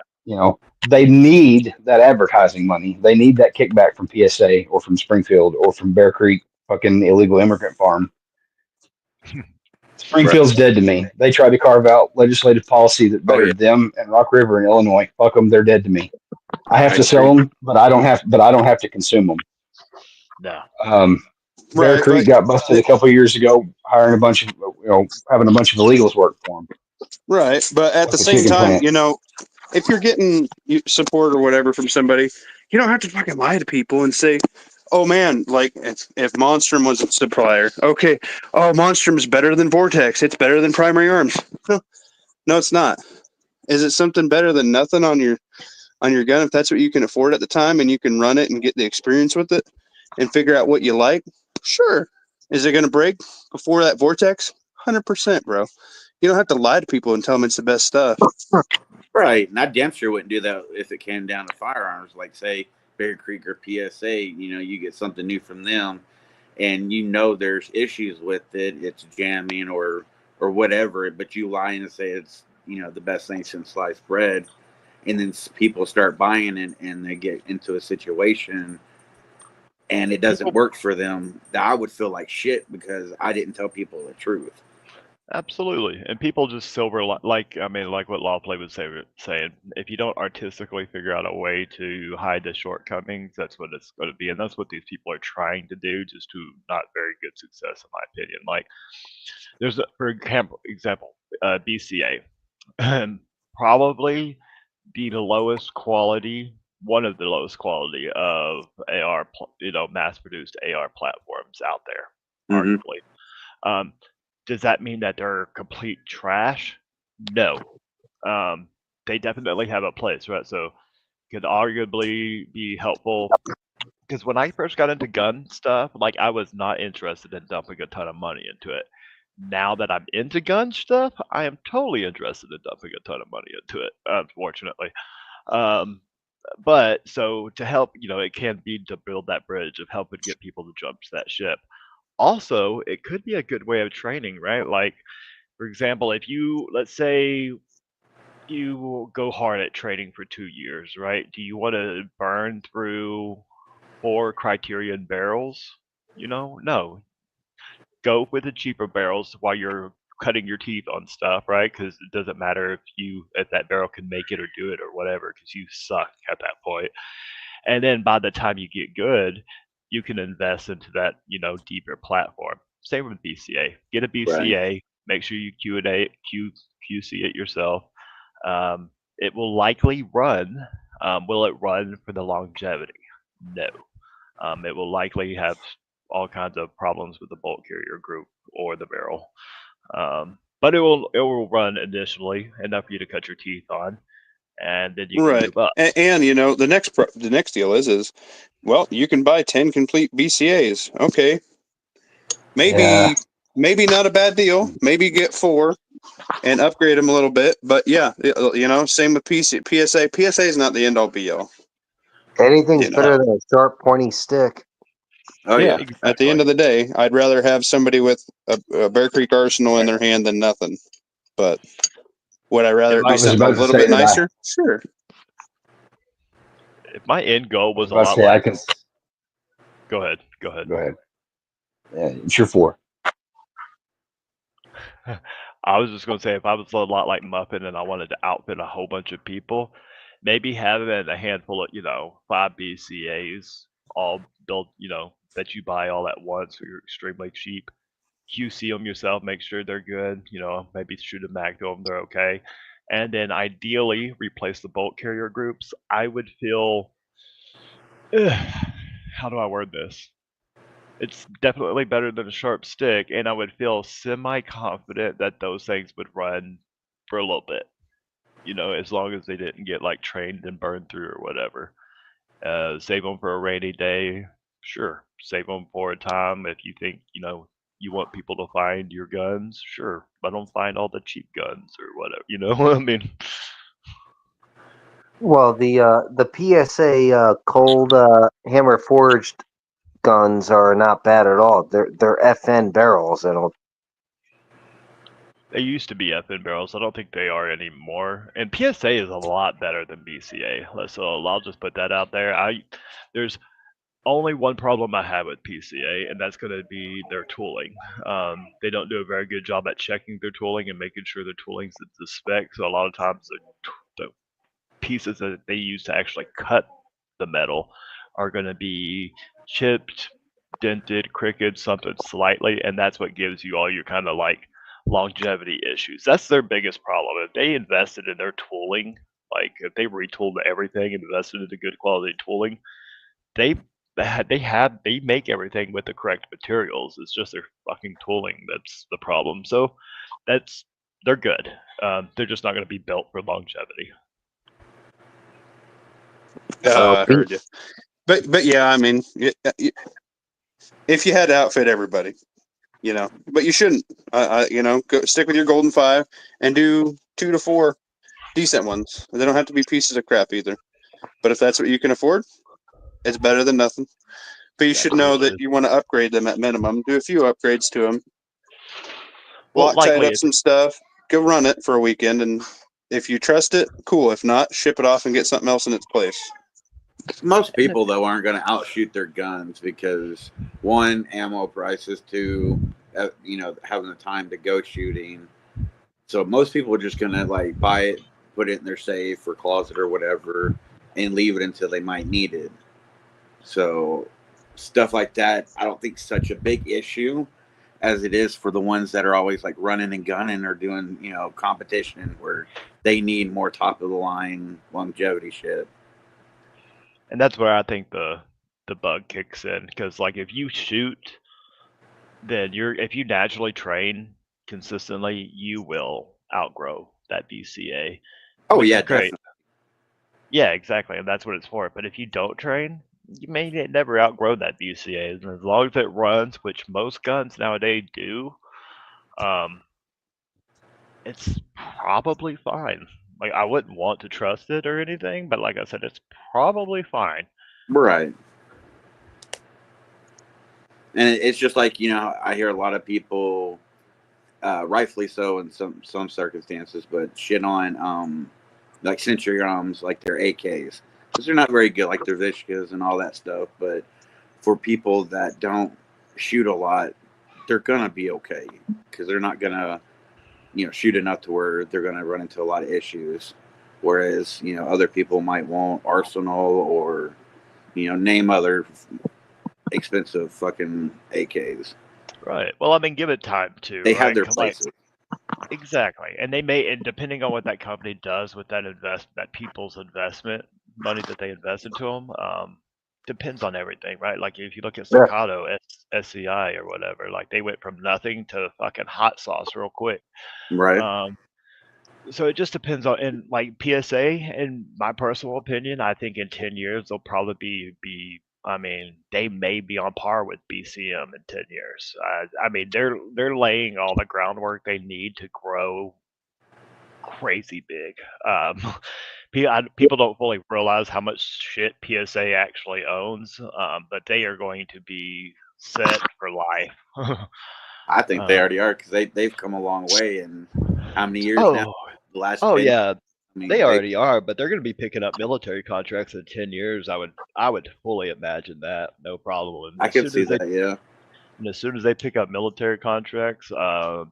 they need that advertising money. They need that kickback from PSA or from Springfield or from Bear Creek fucking illegal immigrant farm. Springfield's dead to me. They tried to carve out legislative policy that bettered them and Rock River in Illinois. Fuck them, they're dead to me. I have to sell them, but I don't have to consume them. No. Bear Right, Creek but got busted a couple years ago, hiring a bunch of, having a bunch of illegals work for them. right, but at Like the the same chicken time, plant. if you're getting support or whatever from somebody, you don't have to fucking lie to people and say, "Oh man, like if Monstrum was a supplier, okay, oh Monstrum is better than Vortex, it's better than Primary Arms." No, it's not. Is it something better than nothing on your gun if that's what you can afford at the time and you can run it and get the experience with it and figure out what you like? Sure. Is it going to break before that Vortex? 100%, bro. You don't have to lie to people and tell them it's the best stuff. Right. And I damn sure wouldn't do that if it came down to firearms, like say Bear Creek or PSA, you get something new from them and there's issues with it, it's jamming or whatever, but you lie and say it's, the best thing since sliced bread. And then people start buying it and they get into a situation and it doesn't work for them. I would feel like shit because I didn't tell people the truth. Absolutely, and people just like what Lawplay was saying. If you don't artistically figure out a way to hide the shortcomings, that's what it's going to be, and that's what these people are trying to do, just to not very good success, in my opinion. Like, there's for example, BCA, probably the lowest quality, one of the lowest quality of AR, mass-produced AR platforms out there, Mhm. arguably. Does that mean that they're complete trash? No. They definitely have a place, right? So could arguably be helpful. Because when I first got into gun stuff, like I was not interested in dumping a ton of money into it. Now that I'm into gun stuff, I am totally interested in dumping a ton of money into it, unfortunately. But so to help, it can be to build that bridge of helping get people to jump to that ship. Also, it could be a good way of training, right? Like, for example, if let's say you go hard at training for 2 years, right? Do you want to burn through 4 Criterion barrels? No. Go with the cheaper barrels while you're cutting your teeth on stuff, right? Because it doesn't matter if that barrel can make it or do it or whatever, because you suck at that point. And then by the time you get good, you can invest into that, deeper platform. Same with BCA. Get a BCA. Make sure you QC it yourself. It will likely run. Will it run for the longevity? No. It will likely have all kinds of problems with the bolt carrier group or the barrel. But it will run initially enough for you to cut your teeth on, and then you can move up. And the next deal is well, you can buy 10 complete BCAs. Okay. Maybe not a bad deal. Maybe get 4 and upgrade them a little bit. But yeah, same with PSA. PSA is not the end all be all. Anything's better than a sharp, pointy stick. Oh yeah. Exactly. At the end of the day, I'd rather have somebody with a Bear Creek Arsenal in their hand than nothing. But would I rather it be something a little bit nicer? Sure. If my end goal was a I was lot about to say, like, I can. go ahead. Go ahead. Yeah, it's your 4. I was just going to say, if I was a lot like Muffin and I wanted to outfit a whole bunch of people, maybe having a handful of, 5 BCAs all built, that you buy all at once for extremely cheap, QC them yourself, make sure they're good. You know, maybe shoot a mag to them, they're okay. And then ideally replace the bolt carrier groups. I would feel, how do I word this? It's definitely better than a sharp stick, and I would feel semi-confident that those things would run for a little bit. You know, as long as they didn't get like trained and burned through or whatever. Save them for a rainy day, sure. Save them for a time if you think, you know, you want people to find your guns, sure. Let them find all the cheap guns or whatever. You know, I mean, Well, the PSA cold hammer forged guns are not bad at all. They're FN barrels. they used to be FN barrels. I don't think they are anymore. And PSA is a lot better than BCA. So I'll just put that out there. There's only one problem I have with PCA, and that's going to be their tooling. They don't do a very good job at checking their tooling and making sure their tooling's at the spec. So a lot of times the pieces that they use to actually cut the metal are going to be chipped, dented, crooked, something slightly, and that's what gives you all your kind of like longevity issues. That's their biggest problem. If they invested in their tooling, like if they retooled everything and invested in good quality tooling, they make everything with the correct materials. It's just their fucking tooling that's the problem. So they're good. They're just not going to be built for longevity. I heard you. But yeah, I mean, if you had to outfit everybody, you know, but you shouldn't. You know, stick with your Golden 5 and do 2 to 4 decent ones. They don't have to be pieces of crap either. But if that's what you can afford, it's better than nothing. But you should know that you want to upgrade them at minimum. Do a few upgrades to them. Well, Tight up some stuff. Go run it for a weekend, and if you trust it, cool. If not, ship it off and get something else in its place. Most people, though, aren't going to outshoot their guns because, one, ammo prices, two, you know, having the time to go shooting. So most people are just going to, like, buy it, put it in their safe or closet or whatever, and leave it until they might need it. So stuff like that, I don't think such a big issue as it is for the ones that are always, like, running and gunning or doing, you know, competition where they need more top-of-the-line longevity shit. And that's where I think the bug kicks in, because like if you shoot, then if you naturally train consistently, you will outgrow that BCA. Oh yeah, great. definitely. Yeah, exactly, and that's what it's for. But if you don't train, you may never outgrow that BCA. And as long as it runs, which most guns nowadays do, it's probably fine. Like, I wouldn't want to trust it or anything, but like I said, it's probably fine. Right. And it's just like, you know, I hear a lot of people, rightfully so in some circumstances, but shit on like Century Arms, like their AKs. Because they're not very good, like their Vishkas and all that stuff. But for people that don't shoot a lot, they're going to be okay. Because they're not going to, you know, shoot enough to where they're going to run into a lot of issues. Whereas, you know, other people might want Arsenal or, you know, name other expensive fucking AKs. Right. Well, I mean, give it time too. They right? have their places. Exactly. And they may, and depending on what that company does with that people's investment money that they invest into them, depends on everything, right? Like if you look at Staccato, SCI or whatever, like they went from nothing to fucking hot sauce real quick. Right. So it just depends on, and like PSA, in my personal opinion, I think in 10 years they'll probably be I mean, they may be on par with BCM in 10 years. I mean, they're laying all the groundwork they need to grow crazy big. People don't fully realize how much shit PSA actually owns, but they are going to be set for life. I think they already are because they've come a long way in how many years now? The last 10 yeah. I mean, They already are, but they're going to be picking up military contracts in 10 years. I would fully imagine that. No problem. I can see that, yeah. And as soon as they pick up military contracts,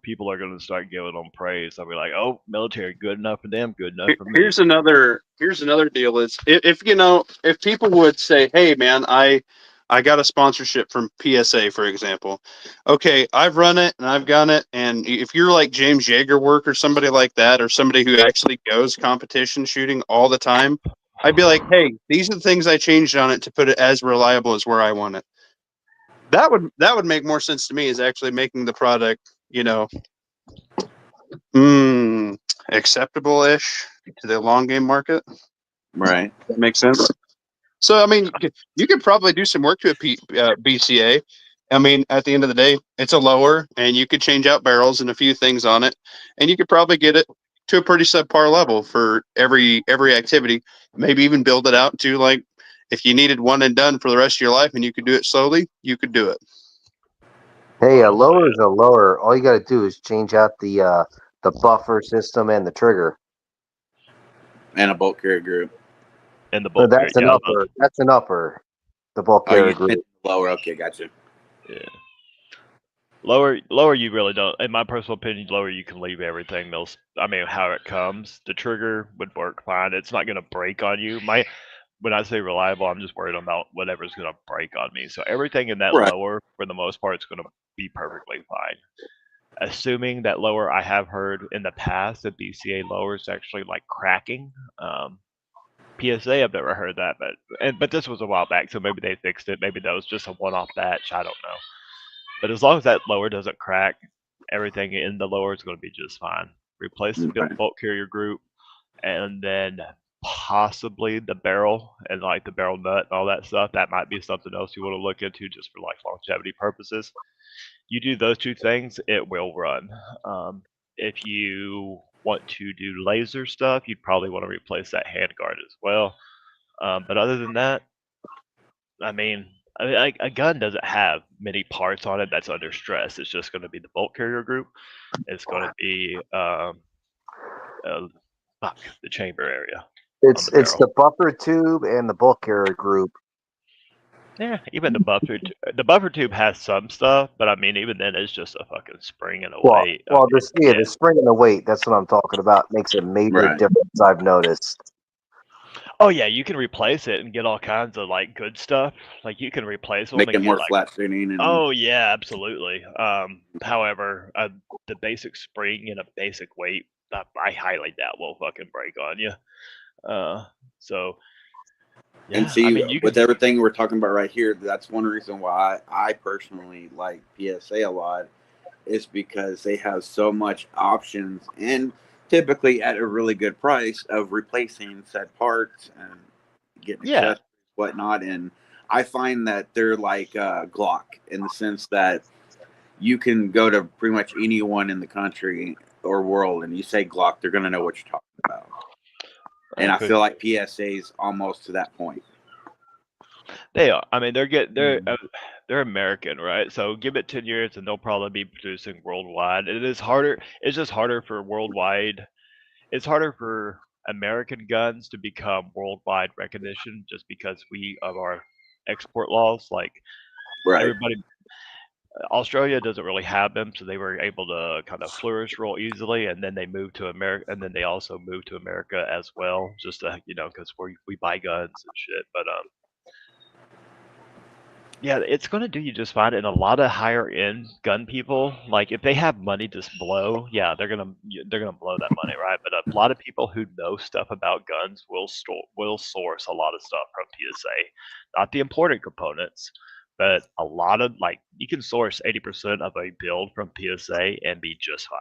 people are going to start giving them praise. They'll be like, "Oh, military, good enough for them, good enough for me." Here's another deal: is if you know, if people would say, "Hey, man, I I got a sponsorship from PSA, for example. Okay, I've run it and I've got it. And if you're like James Yeager work or somebody like that, or somebody who actually goes competition shooting all the time, I'd be like, hey, these are the things I changed on it to put it as reliable as where I want it. That would make more sense to me, is actually making the product, acceptable-ish to the long game market. Right. That makes sense. So, I mean, you could probably do some work to a BCA. I mean, at the end of the day, it's a lower, and you could change out barrels and a few things on it, and you could probably get it to a pretty subpar level for every activity. Maybe even build it out to, like, if you needed one and done for the rest of your life and you could do it slowly, you could do it. Hey, a lower is a lower. All you got to do is change out the buffer system and the trigger. And a bolt carrier group. And the So bolt that's an carrier, upper. That's an upper. The bulk Oh, carrier you group. meant lower. Okay, gotcha. yeah. Lower, you really don't. In my personal opinion, lower you can leave everything else. I mean, how it comes. The trigger would work fine. It's not going to break on you. When I say reliable, I'm just worried about whatever's going to break on me. So everything in that Right. lower, for the most part, is going to be perfectly fine. Assuming that lower, I have heard in the past that BCA lowers actually like cracking. PSA, I've never heard that, but this was a while back, so maybe they fixed it. Maybe that was just a one-off batch. I don't know. But as long as that lower doesn't crack, everything in the lower is going to be just fine. Replace the Right. bolt carrier group, and then possibly the barrel and like the barrel nut and all that stuff. That might be something else you want to look into just for like longevity purposes. You do those two things, it will run. If you want to do laser stuff, you'd probably want to replace that handguard as well. But other than that, I mean, a gun doesn't have many parts on it that's under stress. It's just going to be the bolt carrier group. It's going to be the chamber area. It's the the buffer tube and the bulk carrier group. Yeah, even the buffer tube has some stuff, but I mean, even then, it's just a fucking spring and a weight. Well, the spring and the weight. That's what I'm talking about. Makes a major Right. difference. I've noticed. Oh yeah, you can replace it and get all kinds of like good stuff. Like you can replace them Make and it get more like, flat tuning. And oh yeah, absolutely. However, the basic spring and a basic weight, I highly doubt will fucking break on you. So yeah, and see, I mean, with everything we're talking about right here, that's one reason why I personally like PSA a lot, is because they have so much options and typically at a really good price of replacing said parts and getting Yeah. accessories, whatnot. And I find that they're like Glock in the sense that you can go to pretty much anyone in the country or world and you say Glock, they're going to know what you're talking about. And I feel like PSA's almost to that point. They are. I mean, they're American, right? So give it 10 years and they'll probably be producing worldwide. It is harder. It's just harder for worldwide. It's harder for American guns to become worldwide recognition just because of our export laws. Like everybody, Australia doesn't really have them, so they were able to kind of flourish real easily. And then they moved to America, and then they also moved to America as well, just to, because we buy guns and shit. But yeah, it's going to do you just fine. And a lot of higher end gun people, like if they have money to blow, yeah, they're gonna blow that money, right? But a lot of people who know stuff about guns will source a lot of stuff from PSA, not the important components, but a lot of you can source 80% of a build from PSA and be just fine,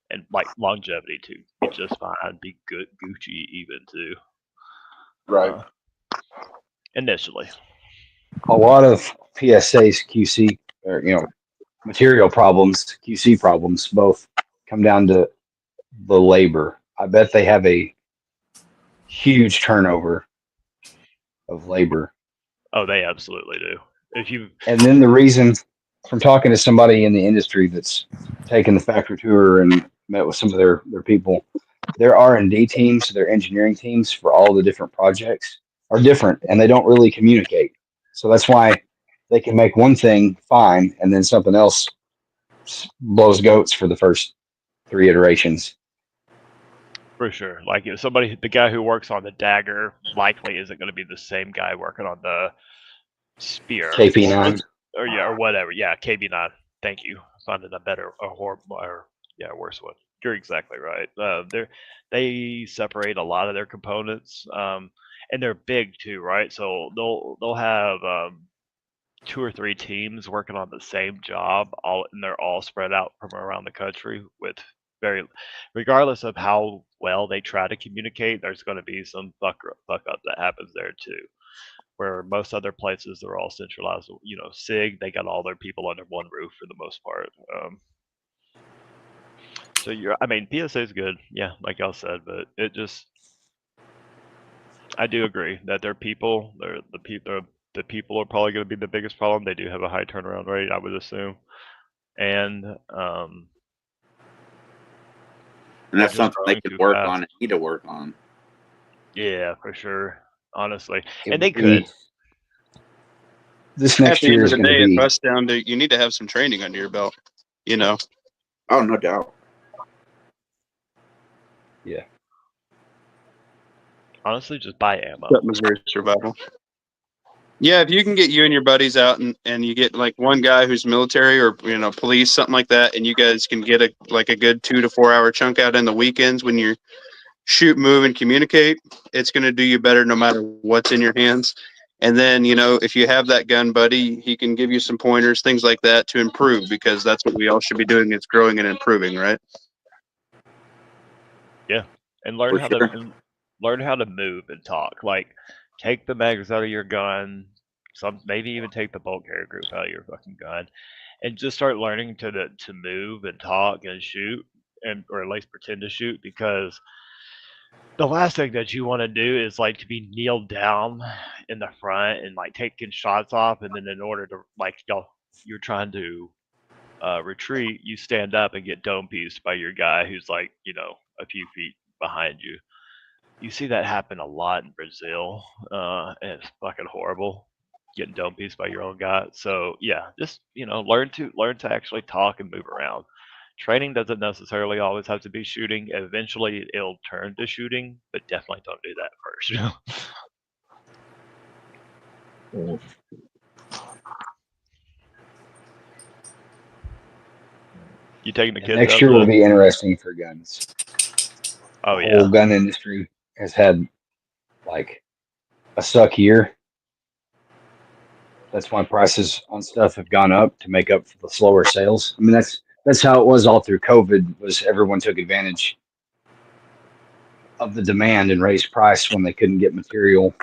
and like longevity too, be just fine, be good Gucci even too, right? Initially. A lot of PSA's QC or material problems, QC problems, both come down to the labor. I bet they have a huge turnover of labor. Oh, they absolutely do. And then the reason, from talking to somebody in the industry that's taken the factory tour and met with some of their people, their R&D teams, their engineering teams for all the different projects are different, and they don't really communicate. So that's why they can make one thing fine, and then something else blows goats for the first 3 iterations. For sure. Like if the guy who works on the Dagger likely isn't going to be the same guy working on the Spear. KP9. Or whatever. Yeah, KB9. Thank you. Finding a better, worse one. You're exactly right. They separate a lot of their components, and they're big too, right? So they'll have 2 or 3 teams working on the same job, and they're all spread out from around the country with regardless of how well they try to communicate, there's going to be some fuck up that happens there too. Where most other places they're all centralized, SIG, they got all their people under one roof for the most part. So PSA is good, yeah, like y'all said, but I do agree that the people are probably going to be the biggest problem. They do have a high turnaround rate, I would assume, and that's just something they growing could too work fast. on and need to work on. Yeah, for sure. Honestly, It and they would be- could. This At next the end year of is the going to day, it be. busts down to you need to have some training under your belt. You know. Oh, no doubt. Honestly, just buy ammo. That Missouri survival. Yeah, if you can get you and your buddies out and you get like one guy who's military or police, something like that, and you guys can get a good 2 to 4 hour chunk out in the weekends when you shoot, move, and communicate, it's going to do you better no matter what's in your hands. And then if you have that gun buddy, he can give you some pointers, things like that to improve, because that's what we all should be doing. It's growing and improving, right? Yeah, and learn For how sure. to move and talk. Like, take the mags out of your gun. Maybe even take the bolt carrier group out of your fucking gun, and just start learning to move and talk and shoot, or at least pretend to shoot. Because the last thing that you want to do is like to be kneeled down in the front and like taking shots off, and then in order to you're trying to retreat, you stand up and get dome pieced by your guy who's like a few feet behind you. You see that happen a lot in Brazil, and it's fucking horrible, getting dome pieced by your own guy. So yeah, just learn to actually talk and move around. Training doesn't necessarily always have to be shooting. Eventually, it'll turn to shooting, but definitely don't do that first. You taking the kids Next out year will to? be interesting for guns. Oh The yeah, whole gun industry has had like a suck year. That's why prices on stuff have gone up to make up for the slower sales. I mean, that's how it was all through COVID. Was everyone took advantage of the demand and raised price when they couldn't get material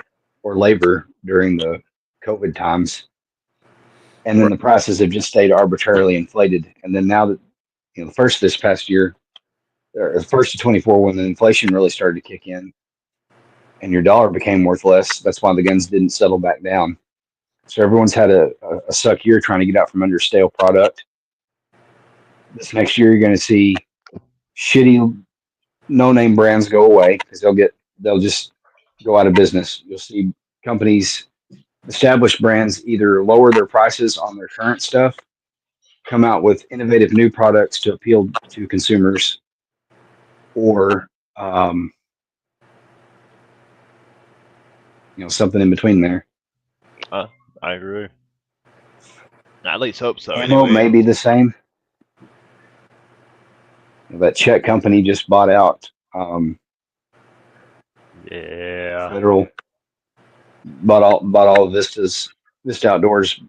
or labor during the COVID times, and then the prices have just stayed arbitrarily inflated. And then now that the first of this past year, or the first of 24, when the inflation really started to kick in, and your dollar became worth less, that's why the guns didn't settle back down. So everyone's had a suck year trying to get out from under stale product. This next year, you're going to see shitty, no-name brands go away because they'll just go out of business. You'll see companies, established brands, either lower their prices on their current stuff, come out with innovative new products to appeal to consumers, or something in between there. I agree. I at least hope so. Ammo Anyway. may be the same. That Czech company just bought out Yeah. Federal, bought all of Vista Outdoors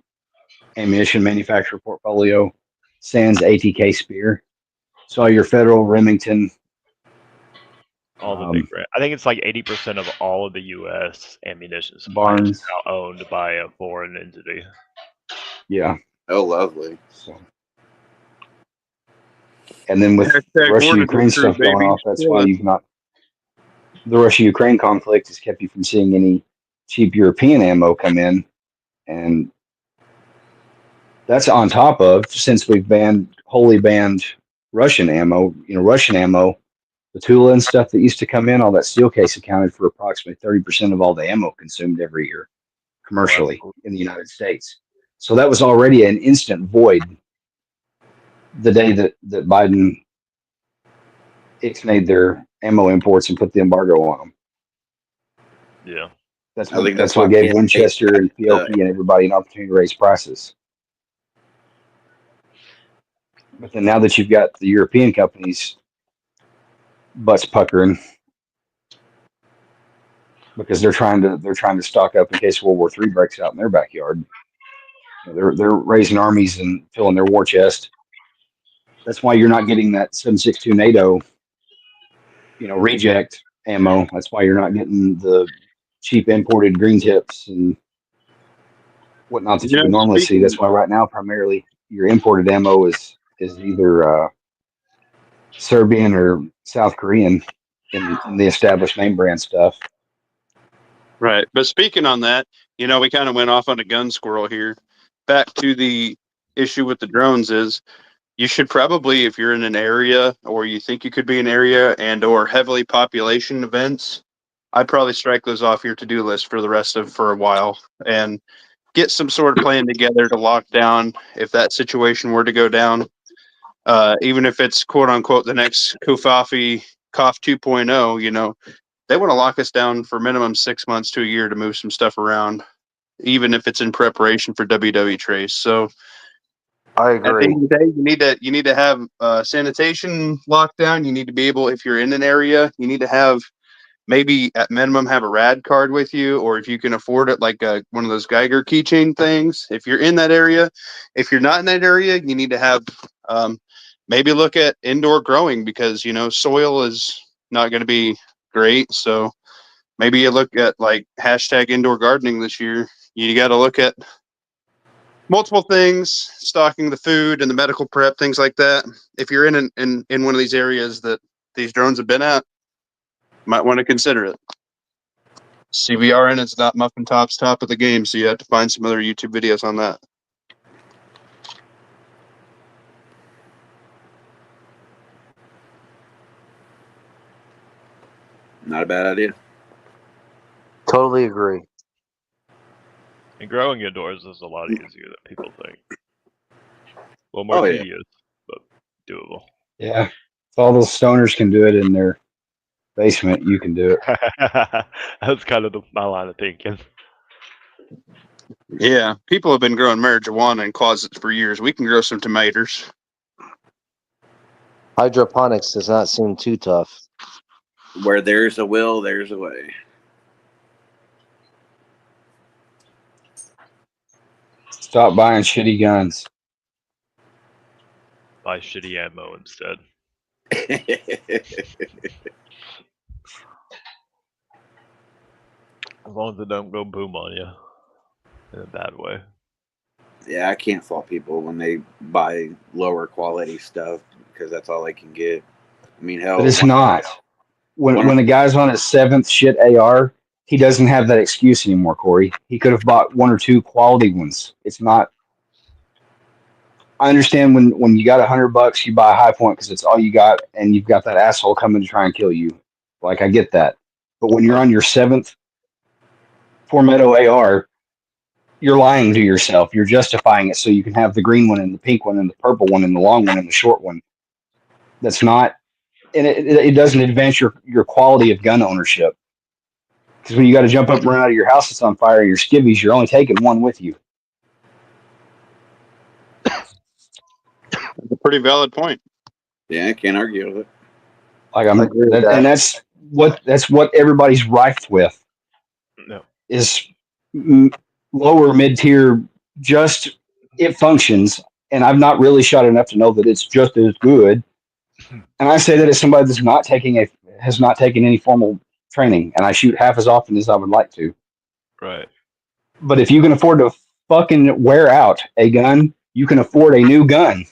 ammunition manufacturer portfolio, sans ATK Spear. So your Federal, Remington, all the big brands. I think it's like 80% of all of the U.S. ammunition suppliers Barnes, now owned by a foreign entity. Yeah. Oh, lovely. So, and then with Hashtag Russia-Ukraine Hornets stuff baby. going off, that's Yeah. why the Russia-Ukraine conflict has kept you from seeing any cheap European ammo come in. And that's on top of, since we've wholly banned Russian ammo, Russian ammo, the Tula and stuff that used to come in, all that steel case accounted for approximately 30% of all the ammo consumed every year commercially in the United States. So that was already an instant void the day that Biden ixnayed their ammo imports and put the embargo on them. Yeah. That's I what think that's that's why what gave PSA Winchester and PLP and everybody an opportunity to raise prices. But then now that you've got the European companies butts puckering because they're trying to stock up in case World War III breaks out in their backyard. They're raising armies and filling their war chest. That's why you're not getting that 7.62 NATO, reject ammo. That's why you're not getting the cheap imported green tips and whatnot that You you know, would normally see. speaking That's why right now primarily your imported ammo is either Serbian or South Korean in the established name brand stuff. right, but speaking on that, we kind of went off on a gun squirrel here. Back to the issue with the drones is you should probably, if you're in an area or you think you could be an area and or heavily population events, I'd probably strike those off your to-do list for a while and get some sort of plan together to lock down if that situation were to go down. Even if it's quote unquote the next Kofafi Cough 2.0, they want to lock us down for minimum 6 months to a year to move some stuff around, even if it's in preparation for WW Trace. So I at the agree. end of the day, you need to have sanitation lockdown. You need to be able, if you're in an area, you need to have maybe at minimum have a rad card with you, or if you can afford it, like one of those Geiger keychain things. If you're in that area, if you're not in that area, you need to have maybe look at indoor growing because soil is not going to be great. So maybe you look at like hashtag indoor gardening this year. You got to look at multiple things, stocking the food and the medical prep, things like that. If you're in one of these areas that these drones have been at, might want to consider it. CVRN is not Muffin Top's top of the game, so you have to find some other YouTube videos on that. Not a bad idea. Totally agree. And growing indoors is a lot easier than people think. A little more Oh, yeah. tedious, but doable. Yeah. If all those stoners can do it in their basement, you can do it. That's kind of my line of thinking. Yeah, people have been growing marijuana in closets for years. We can grow some tomatoes. Hydroponics does not seem too tough. Where there's a will, there's a way. Stop buying shitty guns. Buy shitty ammo instead. As long as it don't go boom on you in a bad way. Yeah, I can't fault people when they buy lower quality stuff because that's all they can get. I mean, hell, But it's not. When a guy's on his 7th shit AR, he doesn't have that excuse anymore, Corey. He could have bought 1 or 2 quality ones. It's not. I understand when you got $100, you buy a high point because it's all you got, and you've got that asshole coming to try and kill you. Like, I get that. But when you're on your 7th Formetto AR, you're lying to yourself. You're justifying it so you can have the green one and the pink one and the purple one and the long one and the short one. That's not, and it doesn't advance your quality of gun ownership. Because when you got to jump up and run out of your house that's on fire and your skivvies, you're only taking one with you. That's a pretty valid point. Yeah, I can't argue with it. Like I agree with that. and that's what everybody's rife with. No. Is lower mid tier. Just it functions, and I've not really shot enough to know that it's just as good. And I say that as somebody that's has not taken any formal training, and I shoot half as often as I would like to. Right. But if you can afford to fucking wear out a gun, you can afford a new gun.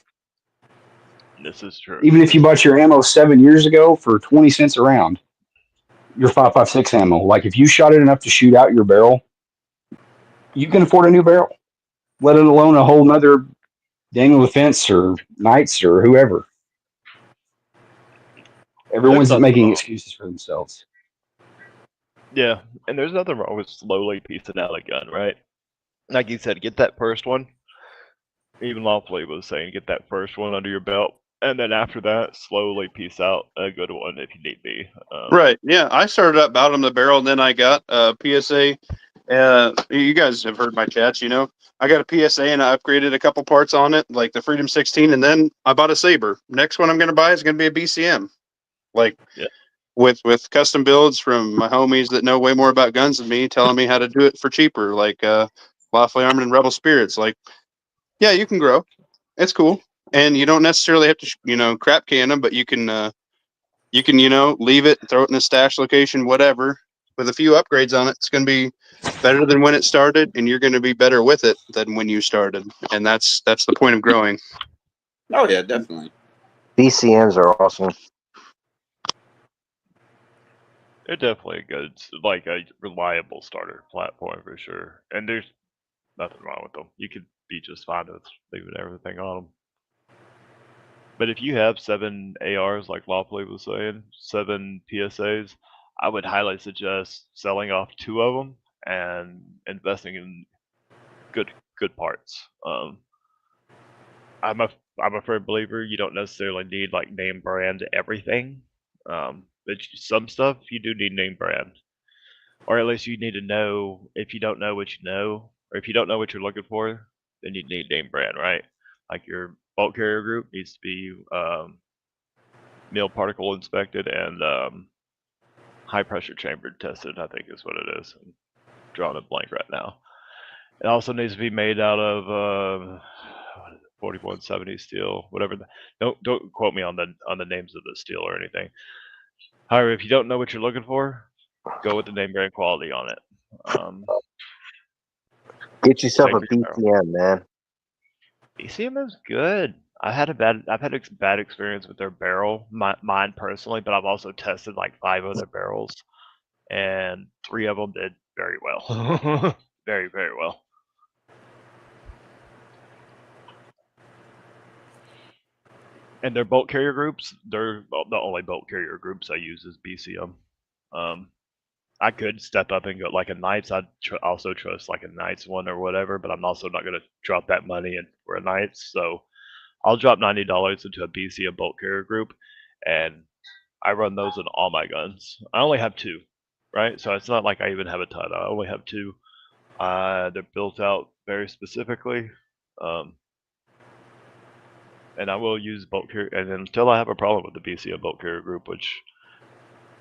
This is true. Even if you bought your ammo 7 years ago for 20 cents a round, your 5.56 ammo. Like if you shot it enough to shoot out your barrel, you can afford a new barrel. Let it alone a whole nother Daniel Defense or Knights or whoever. Everyone's making excuses for themselves. Yeah, and there's nothing wrong with slowly piecing out a gun, right? Like you said, get that first one. Even Lawfully was saying, get that first one under your belt. And then after that, slowly piece out a good one if you need be. Right. Yeah. I started up Bottom of the Barrel, and then I got a PSA. You guys have heard my chats, I got a PSA and I upgraded a couple parts on it, like the Freedom 16, and then I bought a Saber. Next one I'm going to buy is going to be a BCM, like Yeah. with custom builds from my homies that know way more about guns than me, telling me how to do it for cheaper, like Lawfully Armored and Rebel Spirits. Like, yeah, you can grow. It's cool, and you don't necessarily have to, crap can them, but you can, leave it, throw it in a stash location, whatever. With a few upgrades on it, it's going to be better than when it started, and you're going to be better with it than when you started. And that's the point of growing. Oh yeah, definitely. BCMs are awesome. They're definitely a good, like a reliable starter platform for sure. And there's nothing wrong with them. You could be just fine with leaving everything on them. But if you have 7 ARs, like Lawfully was saying, 7 PSAs, I would highly suggest selling off 2 of them and investing in good parts. I'm a firm believer you don't necessarily need like name brand everything, but some stuff you do need name brand, or at least you need to know. If you don't know what you know, or if you don't know what you're looking for, then you need name brand, right? Like your bolt carrier group needs to be mil particle inspected and high pressure chamber tested, I think is what it is. I'm drawing a blank right now. It also needs to be made out of 4170 steel, whatever. Don't quote me on the names of the steel or anything. However, if you don't know what you're looking for, go with the name brand quality on it. Get yourself Same a for your barrel. BCM, man. BCM is good. I've had a bad experience with their barrel, mine personally, but I've also tested like 5 other barrels, and 3 of them did very well, very well. And their bolt carrier groups, they're the only bolt carrier groups I use is BCM. I could step up and go like a Knights. I'd also trust like a Knights one or whatever, but I'm also not going to drop that money in for a Knights. So I'll drop $90 into a BCM bolt carrier group, and I run those in all my guns. I only have 2, right? So it's not like I even have a ton. I only have 2. They're built out very specifically. And I will use bolt carrier, and until I have a problem with the BCM bolt carrier group, which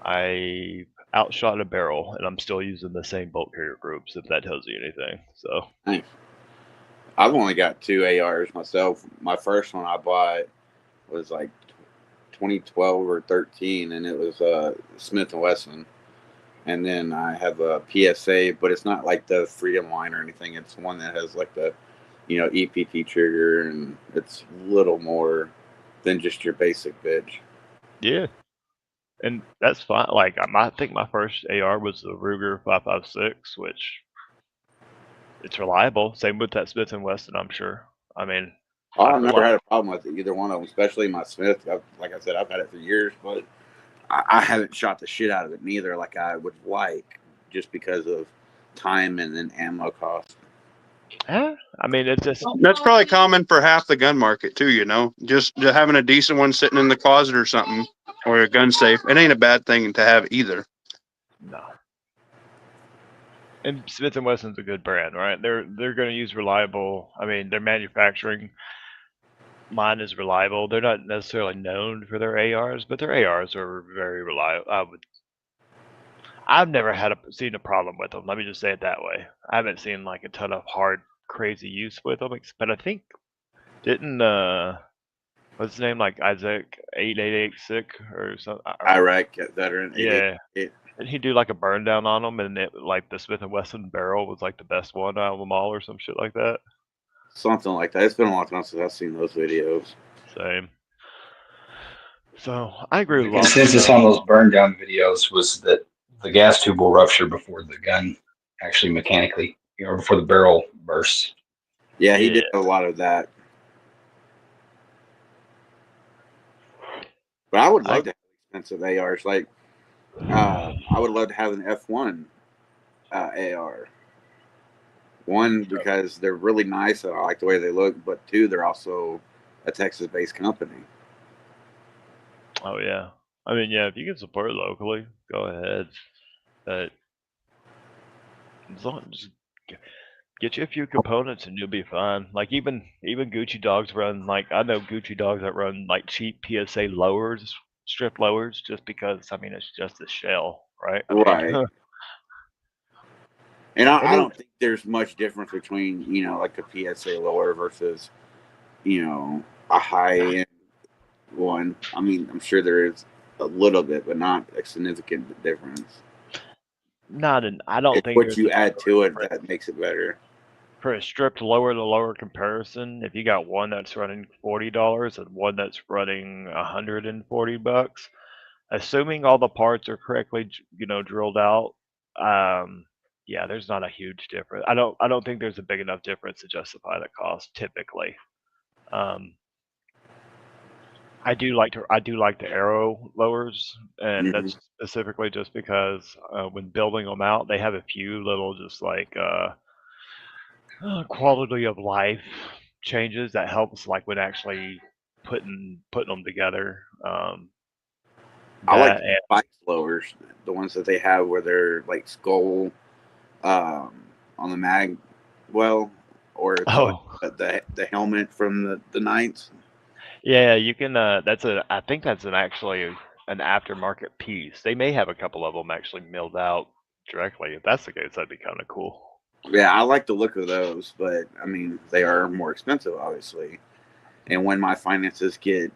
I outshot a barrel, and I'm still using the same bolt carrier groups, if that tells you anything. So Nice. I've only got 2 ARs myself. My first one I bought was like 2012 or 13, and it was Smith & Wesson. And then I have a PSA, but it's not like the Freedom line or anything. It's one that has like the, EPT trigger, and it's a little more than just your basic bitch. yeah, and that's fine. Like I think my first AR was the Ruger 5.56, which it's reliable. Same with that Smith & Wesson, I'm sure. I mean, I've never had a problem with either one of them, especially my Smith. Like I said, I've had it for years, but I haven't shot the shit out of it neither like I would like, just because of time and then ammo cost. I mean, it's just That's probably common for half the gun market too. Just having a decent one sitting in the closet or something, or a gun safe. It ain't a bad thing to have either. no. And Smith & Wesson's a good brand, right? They're going to use reliable. I mean, their manufacturing. Mine is reliable. They're not necessarily known for their ARs, but their ARs are very reliable. I've never seen a problem with them. Let me just say it that way. I haven't seen like a ton of hard, crazy use with them. But I think didn't what's his name, like Isaac 8886 or something? Iraq veteran. Yeah. Did he do like a burn down on them, and it, like the Smith & Wesson barrel was like the best one out of them all, or some shit like that? Something like that. It's been a long time since I've seen those videos. Same. So I agree with The consensus on those burn down videos was that the gas tube will rupture before the gun actually mechanically, or before the barrel bursts. Yeah, he did a lot of that. But I would love to have expensive ARs. Like, I would love to have an F1 AR. 1, because they're really nice and I like the way they look, but 2, they're also a Texas-based company. Oh yeah. I mean, yeah, if you can support locally, go ahead. But as long just get you a few components and you'll be fine. Like even Gucci dogs run like I know Gucci dogs that run like cheap PSA lowers, strip lowers, just because I mean it's just a shell, right? I mean, Right. And and I it, don't think there's much difference between, like a PSA lower versus, a high end one. I mean, I'm sure there is a little bit, but not a significant difference. not an I don't It's think what there's you a add to it difference that makes it better. for a stripped lower to lower comparison. If you got one that's running $40 and one that's running $140, assuming all the parts are correctly, drilled out, um, yeah, there's not a huge difference. I don't think there's a big enough difference to justify the cost typically. Um, I do like the Arrow lowers, and Hmm. that's specifically just because when building them out, they have a few little just like quality of life changes that helps like when actually putting them together. I like That the and spike lowers, the ones that they have where they're like skull um, on the mag, well, or it's like oh the helmet from the Knights. yeah, you can. I think that's actually an aftermarket piece. They may have a couple of them actually milled out directly. If that's the case, that'd be kind of cool. Yeah, I like the look of those, but I mean, they are more expensive, obviously. And when my finances get,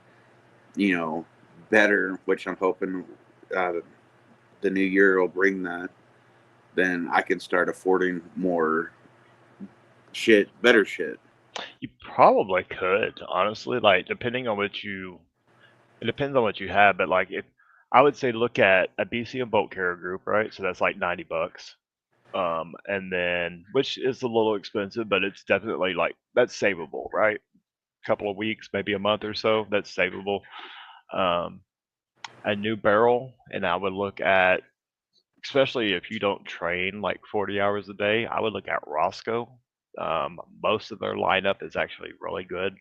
you know, better, which I'm hoping uh, the new year will bring that, then I can start affording more shit, better shit. You probably could, honestly, like depending on it depends on what you have, but like if I would say look at a BCM bolt carrier group, right? So that's like $90. And then which is a little expensive, but it's definitely like that's savable, right? Couple of weeks, maybe a month or so, that's savable. Um, a new barrel, and I would look at, especially if you don't train like 40 hours a day, I would look at Roscoe. Most of their lineup is actually really good,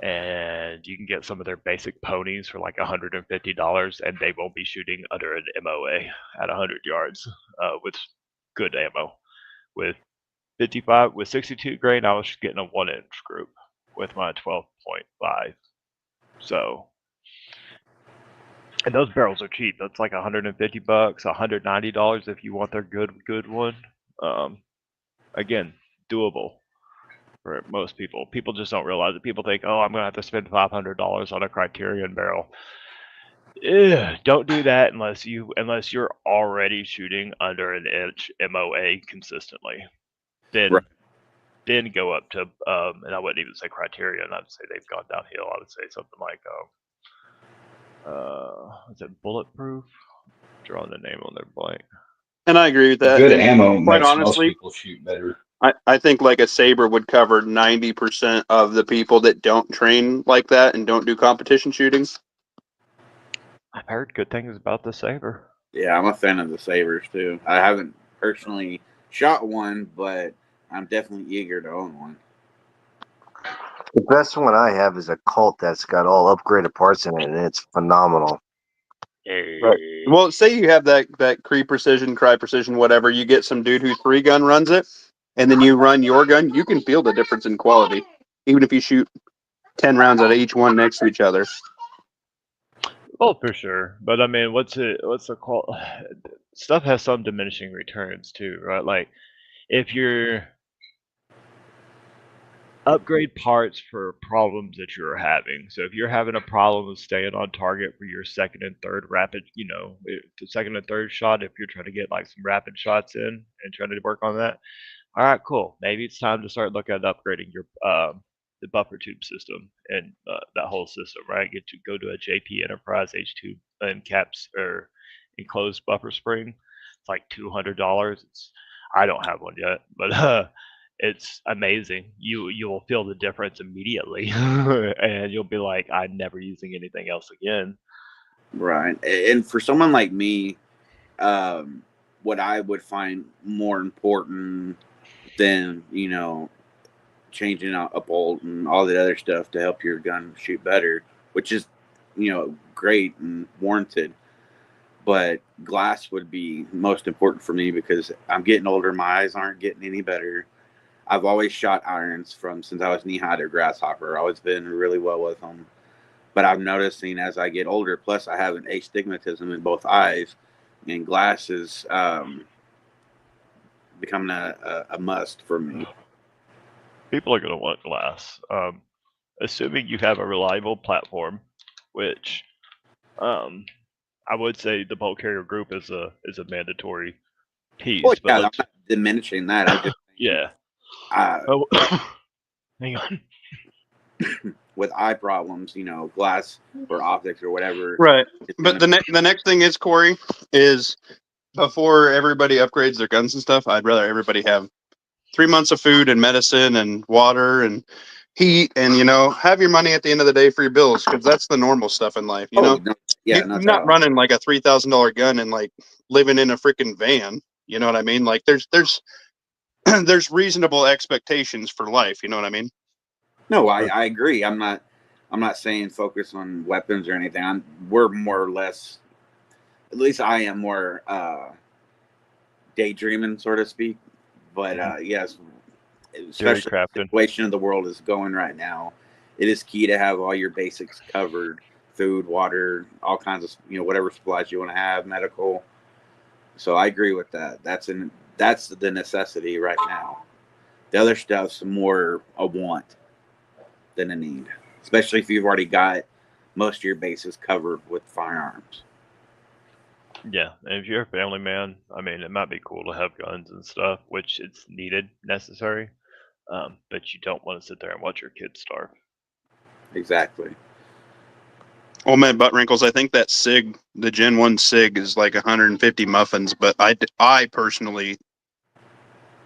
and you can get some of their basic ponies for like $150, and they won't be shooting under an MOA at 100 yards with good ammo. With 62 grain, I was getting a 1-inch group with my 12.5. So, and those barrels are cheap. That's like $150, $190 if you want their good one. Um, again, doable for most people. People just don't realize it. People think, oh, I'm gonna have to spend $500 on a Criterion barrel. Don't do that unless you're already shooting under an inch MOA consistently. Right. Then go up to and I wouldn't even say Criterion. I'd say they've gone downhill. I would say something like is it Bulletproof? Drawing the name on their blank. And I agree with The that. good And ammo quite makes most honestly, people shoot better. I think like a Saber would cover 90% of the people that don't train like that and don't do competition shooting. I've heard good things about the Saber. Yeah, I'm a fan of the sabers too. I haven't personally shot one, but I'm definitely eager to own one. The best one I have is a Colt that's got all upgraded parts in it, and it's phenomenal. Right. Well, say you have that Cree Precision, Cry Precision, whatever. You get some dude who 3-gun runs it, and then you run your gun. You can feel the difference in quality, even if you shoot 10 rounds out of each one next to each other. Oh, for sure. But I mean, what's the call? Stuff has some diminishing returns too, right? Like if you're upgrade parts for problems that you're having. So if you're having a problem with staying on target for your second and third rapid, the second and third shot, if you're trying to get like some rapid shots in and trying to work on that, all right, cool. Maybe it's time to start looking at upgrading your the buffer tube system and that whole system, right? Go to a JP Enterprise H2 and caps or enclosed buffer spring. It's like $200. I don't have one yet, but it's amazing. You will feel the difference immediately, and you'll be like, I'm never using anything else again. Right. And for someone like me, what I would find more important than, changing out a bolt and all the other stuff to help your gun shoot better, which is great and warranted. But glass would be most important for me because I'm getting older. My eyes aren't getting any better. I've always shot irons from since I was knee high to grasshopper. I've always been really well with them. But I'm noticing as I get older, plus I have an astigmatism in both eyes, and glass is becoming a must for me. People are going to want glass. Assuming you have a reliable platform, which I would say the bulk carrier group is a mandatory piece. Well, but yeah, I'm let's- not diminishing that. I just yeah. uh, Oh, hang on. with eye problems, glass or optics or whatever. Right. it's But gonna- the next thing is, Corey, is before everybody upgrades their guns and stuff, I'd rather everybody have 3 months of food and medicine and water and heat, and have your money at the end of the day for your bills, because that's the normal stuff in life. no, yeah, You're no not doubt. running like a $3,000 gun and like living in a freaking van. You know what I mean? Like there's there's reasonable expectations for life. You know what I mean? No, I agree. I'm not saying focus on weapons or anything. We're more or less, at least I am more daydreaming, so to speak. But yes, especially the crafting. situation of the world is going right now, it is key to have all your basics covered: food, water, all kinds of whatever supplies you want to have, medical. So I agree with that. That's the necessity right now. The other stuff's more a want than a need, especially if you've already got most of your bases covered with firearms. Yeah, and if you're a family man, I mean, it might be cool to have guns and stuff, which it's needed, necessary. But you don't want to sit there and watch your kids starve. Exactly. Oh man, butt wrinkles. I think that SIG, the Gen 1 SIG, is like 150 muffins. But I personally,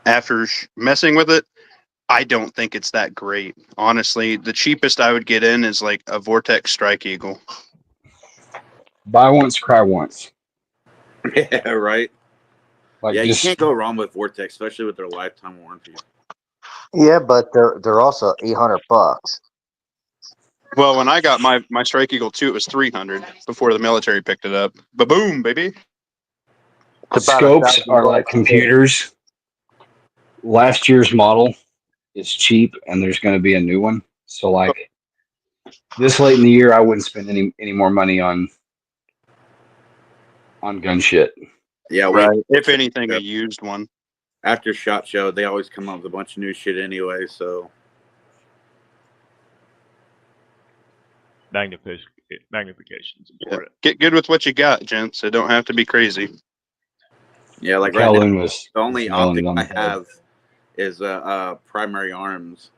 after messing with it, I don't think it's that great. Honestly, the cheapest I would get in is like a Vortex Strike Eagle. Buy once, cry once. Yeah, right. Like Yeah, you just can't go wrong with Vortex, especially with their lifetime warranty. Yeah, but they're also $800. Well, when I got my Strike Eagle 2, it was 300 before the military picked it up. Ba-boom, baby. It's about scopes are $1,000 like computers. Last year's model is cheap, and there's going to be a new one. So like this late in the year, I wouldn't spend any more money on gun shit. Yeah, Right. If anything, a used one. after SHOT Show, they always come up with a bunch of new shit anyway. So Magnification is important. Get good with what you got, gents. It don't have to be crazy. yeah, like right now, Calhoun was the only nailing optic it on I the head. have is primary arms,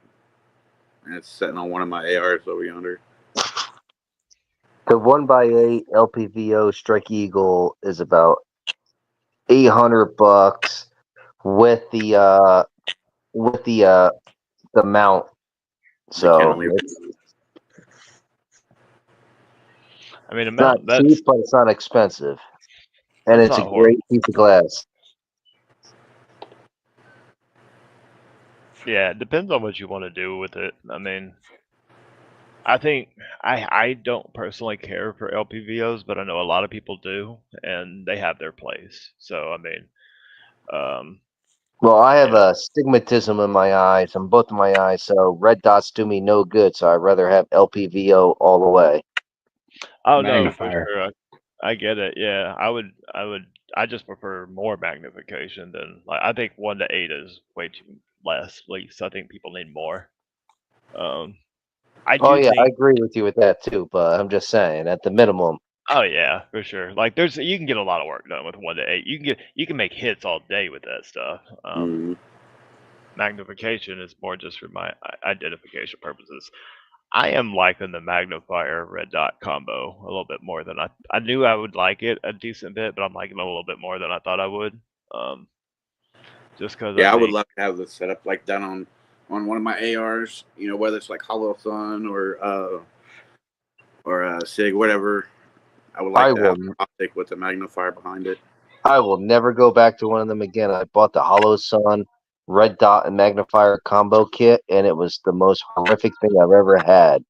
and it's sitting on one of my ARs over yonder. The 1x8 LPVO Strike Eagle is about $800 with the mount. So cantilever. I mean, it's not that's cheap, but it's not expensive, and It's it's a not great piece of glass. yeah. It depends on what you want to do with it. I mean, I think I don't personally care for LPVOs, but I know a lot of people do, and they have their place. So I mean, Well, I have Yeah. astigmatism in my eyes, in both of my eyes, so red dots do me no good. So I'd rather have LPVO all the way. oh no, for Magnifier. sure. I get it. Yeah, I just prefer more magnification than like I think 1 to 8 is way too less. At least I think people need more. I do Oh yeah, I think. agree with you with that too. But I'm just saying, at the minimum, Oh yeah, for sure. Like you can get a lot of work done with 1 to 8. You can make hits all day with that stuff. Magnification is more just for my identification purposes. I am liking the magnifier red dot combo a little bit more than I knew I would like it a decent bit, but I'm liking it a little bit more than I thought I would. Just because Yeah, I would think, love to have this set up like done on one of my ARs. Whether it's like Hollow Sun or SIG, whatever. I would like to have an optic with a magnifier behind it. I will never go back to one of them again. I bought the Hollow Sun red dot and magnifier combo kit, and it was the most horrific thing I've ever had.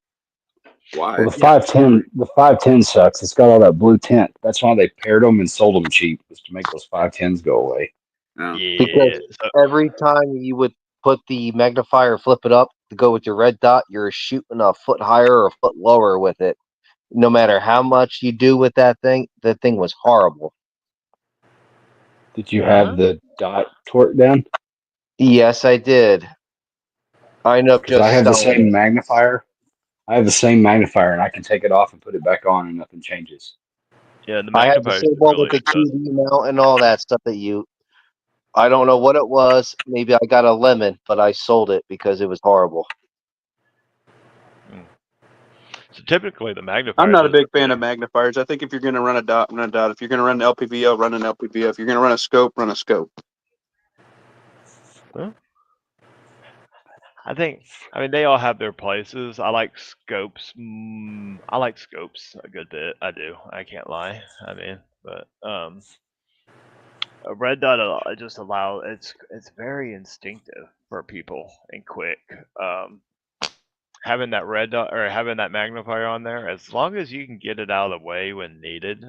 Why? Well, the 510 sucks. It's got all that blue tint. That's why they paired them and sold them cheap, was to make those 510s go away. No. Because Yeah. So, every time you would put the magnifier, flip it up to go with your red dot, you're shooting a foot higher or a foot lower with it. No matter how much you do with that thing, the thing was horrible. Did you have the dot torque down? Yes, I did. I ended up Because I just have the selling same it. magnifier. I have the same magnifier, and I can take it off and put it back on, and nothing changes. yeah, the I had the magnifier same is one with really the QD mount and all that stuff that you. I don't know what it was. Maybe I got a lemon, but I sold it because it was horrible. So typically the magnifier. I'm not a doesn't big fan of really- magnifiers. I think if you're going to run a dot, run a dot. If you're going to run an LPVO, run an LPVO. If you're going to run a scope, run a scope. I mean, they all have their places. I like scopes. I like scopes a good bit. I do. I can't lie. I mean, but a red dot just allow it's very instinctive for people and quick. Having that red dot or having that magnifier on there, as long as you can get it out of the way when needed,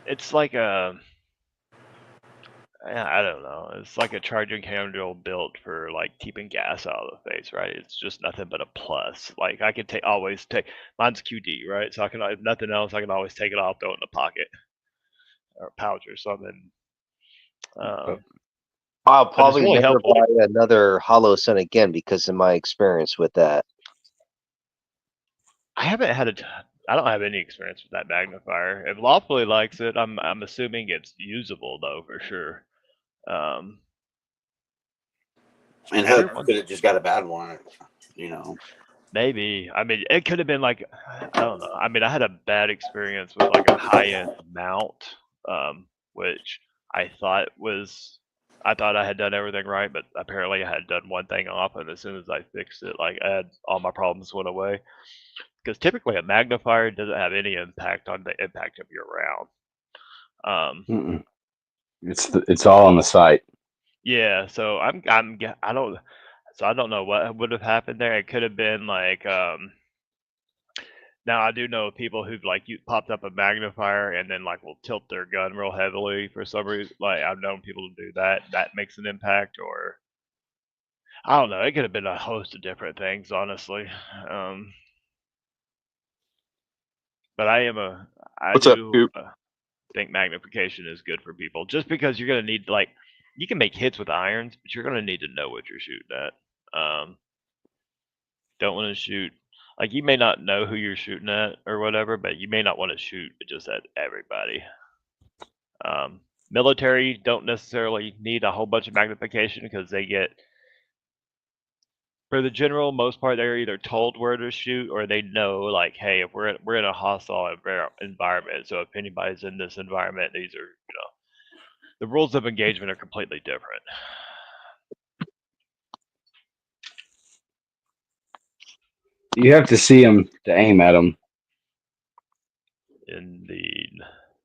it's like a. I don't know. It's like a charging handle built for like keeping gas out of the face, right? It's just nothing but a plus. Like I can always take mine's QD, right? So I can, if nothing else, I can always take it off, throw it in a pocket or a pouch or something. I'll But it's probably really never helpful. buy another Holosun again because of my experience with that. I haven't had I don't have any experience with that magnifier. If Lawfully likes it, I'm assuming it's usable though for sure. And Sure, Hub could have just got a bad one, you know. Maybe. I mean, it could have been like, I don't know. I mean, I had a bad experience with like a high-end mount, which I thought I had done everything right, but apparently I had done one thing off, and as soon as I fixed it, like all my problems went away. Because typically a magnifier doesn't have any impact on the impact of your round. It's all on the site. Yeah, so I don't know what would have happened there. It could have been like now I do know people who've like you popped up a magnifier and then like will tilt their gun real heavily for some reason. Like I've known people to do that. That makes an impact, or I don't know. It could have been a host of different things, honestly. But I What's up, do Coop? think magnification is good for people, just because you're gonna need like you can make hits with irons, but you're gonna need to know what you're shooting at. Don't want to shoot like you may not know who you're shooting at or whatever, but you may not want to shoot just at everybody. Military don't necessarily need a whole bunch of magnification because they get, for the general most part, they're either told where to shoot or they know like, hey, if we're in a hostile environment, so if anybody's in this environment, these are the rules of engagement are completely different. You have to see them to aim at them. Indeed.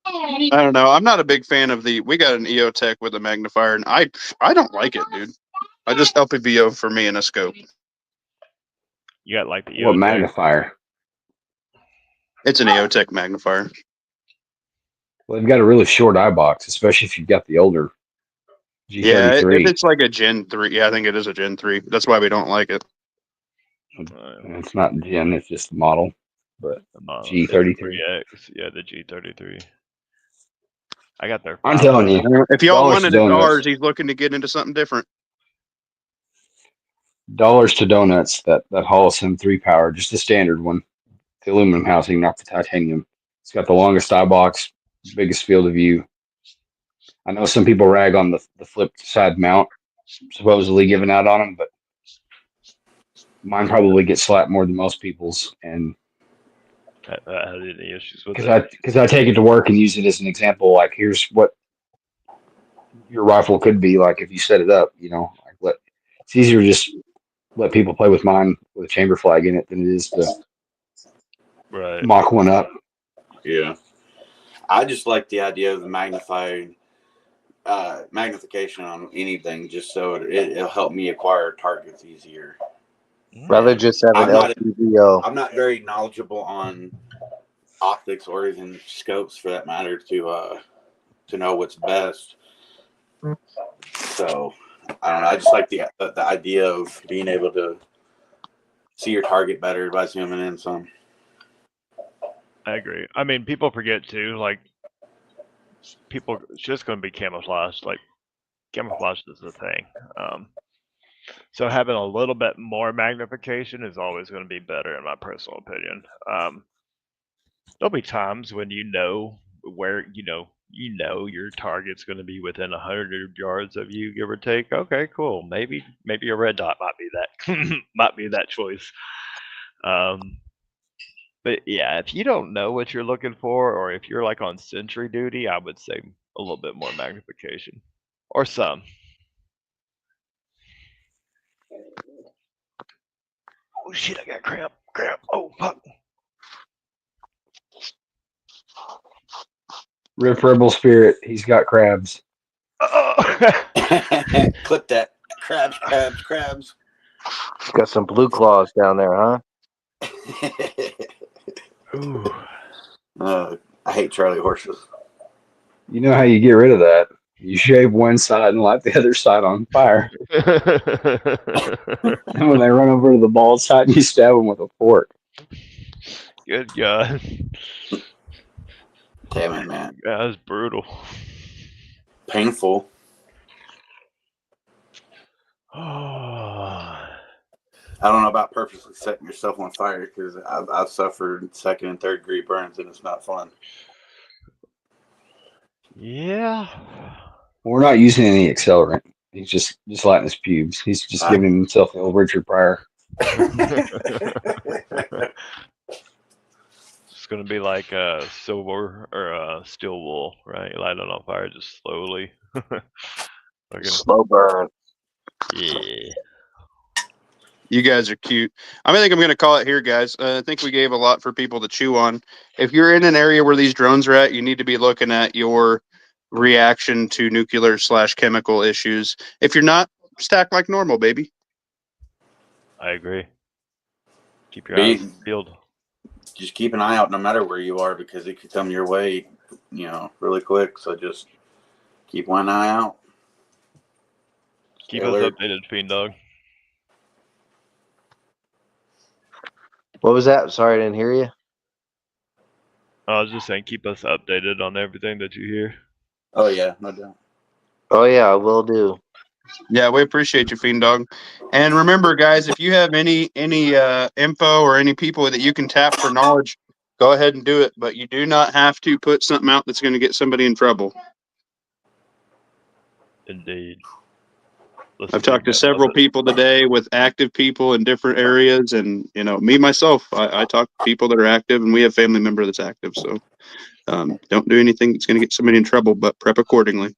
I don't know. I'm not a big fan of we got an EOTech with a magnifier, and I don't like it, dude. I just LPVO for me in a scope. You got like the What EOTech. magnifier? It's an EOTech magnifier. Well, they've got a really short eye box, especially if you've got the older G33. Yeah, if it's like a Gen 3, yeah, I think it is a Gen 3. That's why we don't like it. It's not Gen, it's just the model. But G33. Yeah, the G33. I got their. I'm telling you, If y'all dollars wanted to donuts. ours, he's looking to get into something different. Dollars to donuts, that Holosun 3 power, just the standard one. The aluminum housing, not the titanium. It's got the longest eye box, biggest field of view. I know some people rag on the flipped side mount, supposedly given out on them, but mine probably gets slapped more than most people's. And Had any issues with because I take it to work and use it as an example, like here's what your rifle could be like if you set it up. Like it's easier to just let people play with mine with a chamber flag in it than it is to mock one up. Yeah, I just like the idea of the magnification on anything, just so it'll help me acquire targets easier. Rather just have an I'm not- LPVO. I'm not very knowledgeable on optics or even scopes for that matter to know what's best. So I don't know. I just like the idea of being able to see your target better by zooming in some. I agree. I mean, people forget too. Like, people, it's just going to be camouflage. Like, camouflage is the thing. So having a little bit more magnification is always going to be better, in my personal opinion. There'll be times when you know where your target's going to be within 100 yards of you, give or take. Okay, cool. Maybe a red dot might be that might be that choice. But yeah, if you don't know what you're looking for, or if you're like on sentry duty, I would say a little bit more magnification, or some. Oh shit! I got cramp. Oh fuck. Rip Rebel Spirit. He's got crabs. Clip that. Crabs. Got some blue claws down there, huh? Ooh. I hate Charlie horses. You know how you get rid of that? You shave one side and light the other side on fire. And when they run over to the bald side, you stab them with a fork. Good God. Damn it, man. That was brutal. Painful. Oh. I don't know about purposely setting yourself on fire because I've suffered 2nd and 3rd degree burns and it's not fun. Yeah. We're not using any accelerant. He's just lighting his pubes. He's just giving himself the old Richard Pryor. It's gonna be like silver or steel wool, right? You light it on fire just slowly. Slow burn. Yeah. You guys are cute. I think I'm going to call it here, guys. I think we gave a lot for people to chew on. If you're in an area where these drones are at, you need to be looking at your reaction to nuclear/chemical issues. If you're not, stack like normal, baby. I agree. Keep your eyes peeled. Just keep an eye out no matter where you are because it could come your way, really quick. So just keep one eye out. Keep us updated, Fiend Dog. What was that? Sorry, I didn't hear you. I was just saying, keep us updated on everything that you hear. Oh yeah, no doubt. Oh yeah, I will do. Yeah, we appreciate you, Fiend Dog. And remember, guys, if you have any info or any people that you can tap for knowledge, go ahead and do it. But you do not have to put something out that's going to get somebody in trouble. Indeed. I've talked to several people today with active people in different areas, and me myself, I talk to people that are active, and we have family member that's active. So don't do anything that's going to get somebody in trouble, but prep accordingly.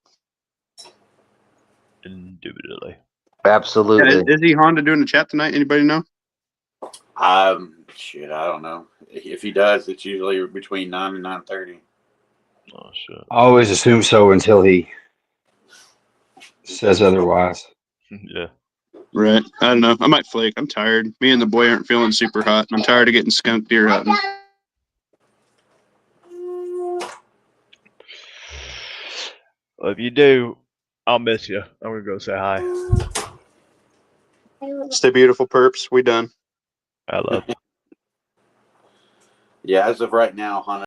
Indubitably. Absolutely. Yeah, is he Honda doing the chat tonight? Anybody know? Shit, I don't know. If he does, it's usually between 9 and 9:30. Oh shit. I always assume so until he says otherwise. Yeah. Right. I don't know. I might flake. I'm tired. Me and the boy aren't feeling super hot. I'm tired of getting skunk deer hunting. Well, if you do, I'll miss you. I'm gonna go say hi. Stay beautiful, perps. We done. I love you. Yeah, as of right now, Hana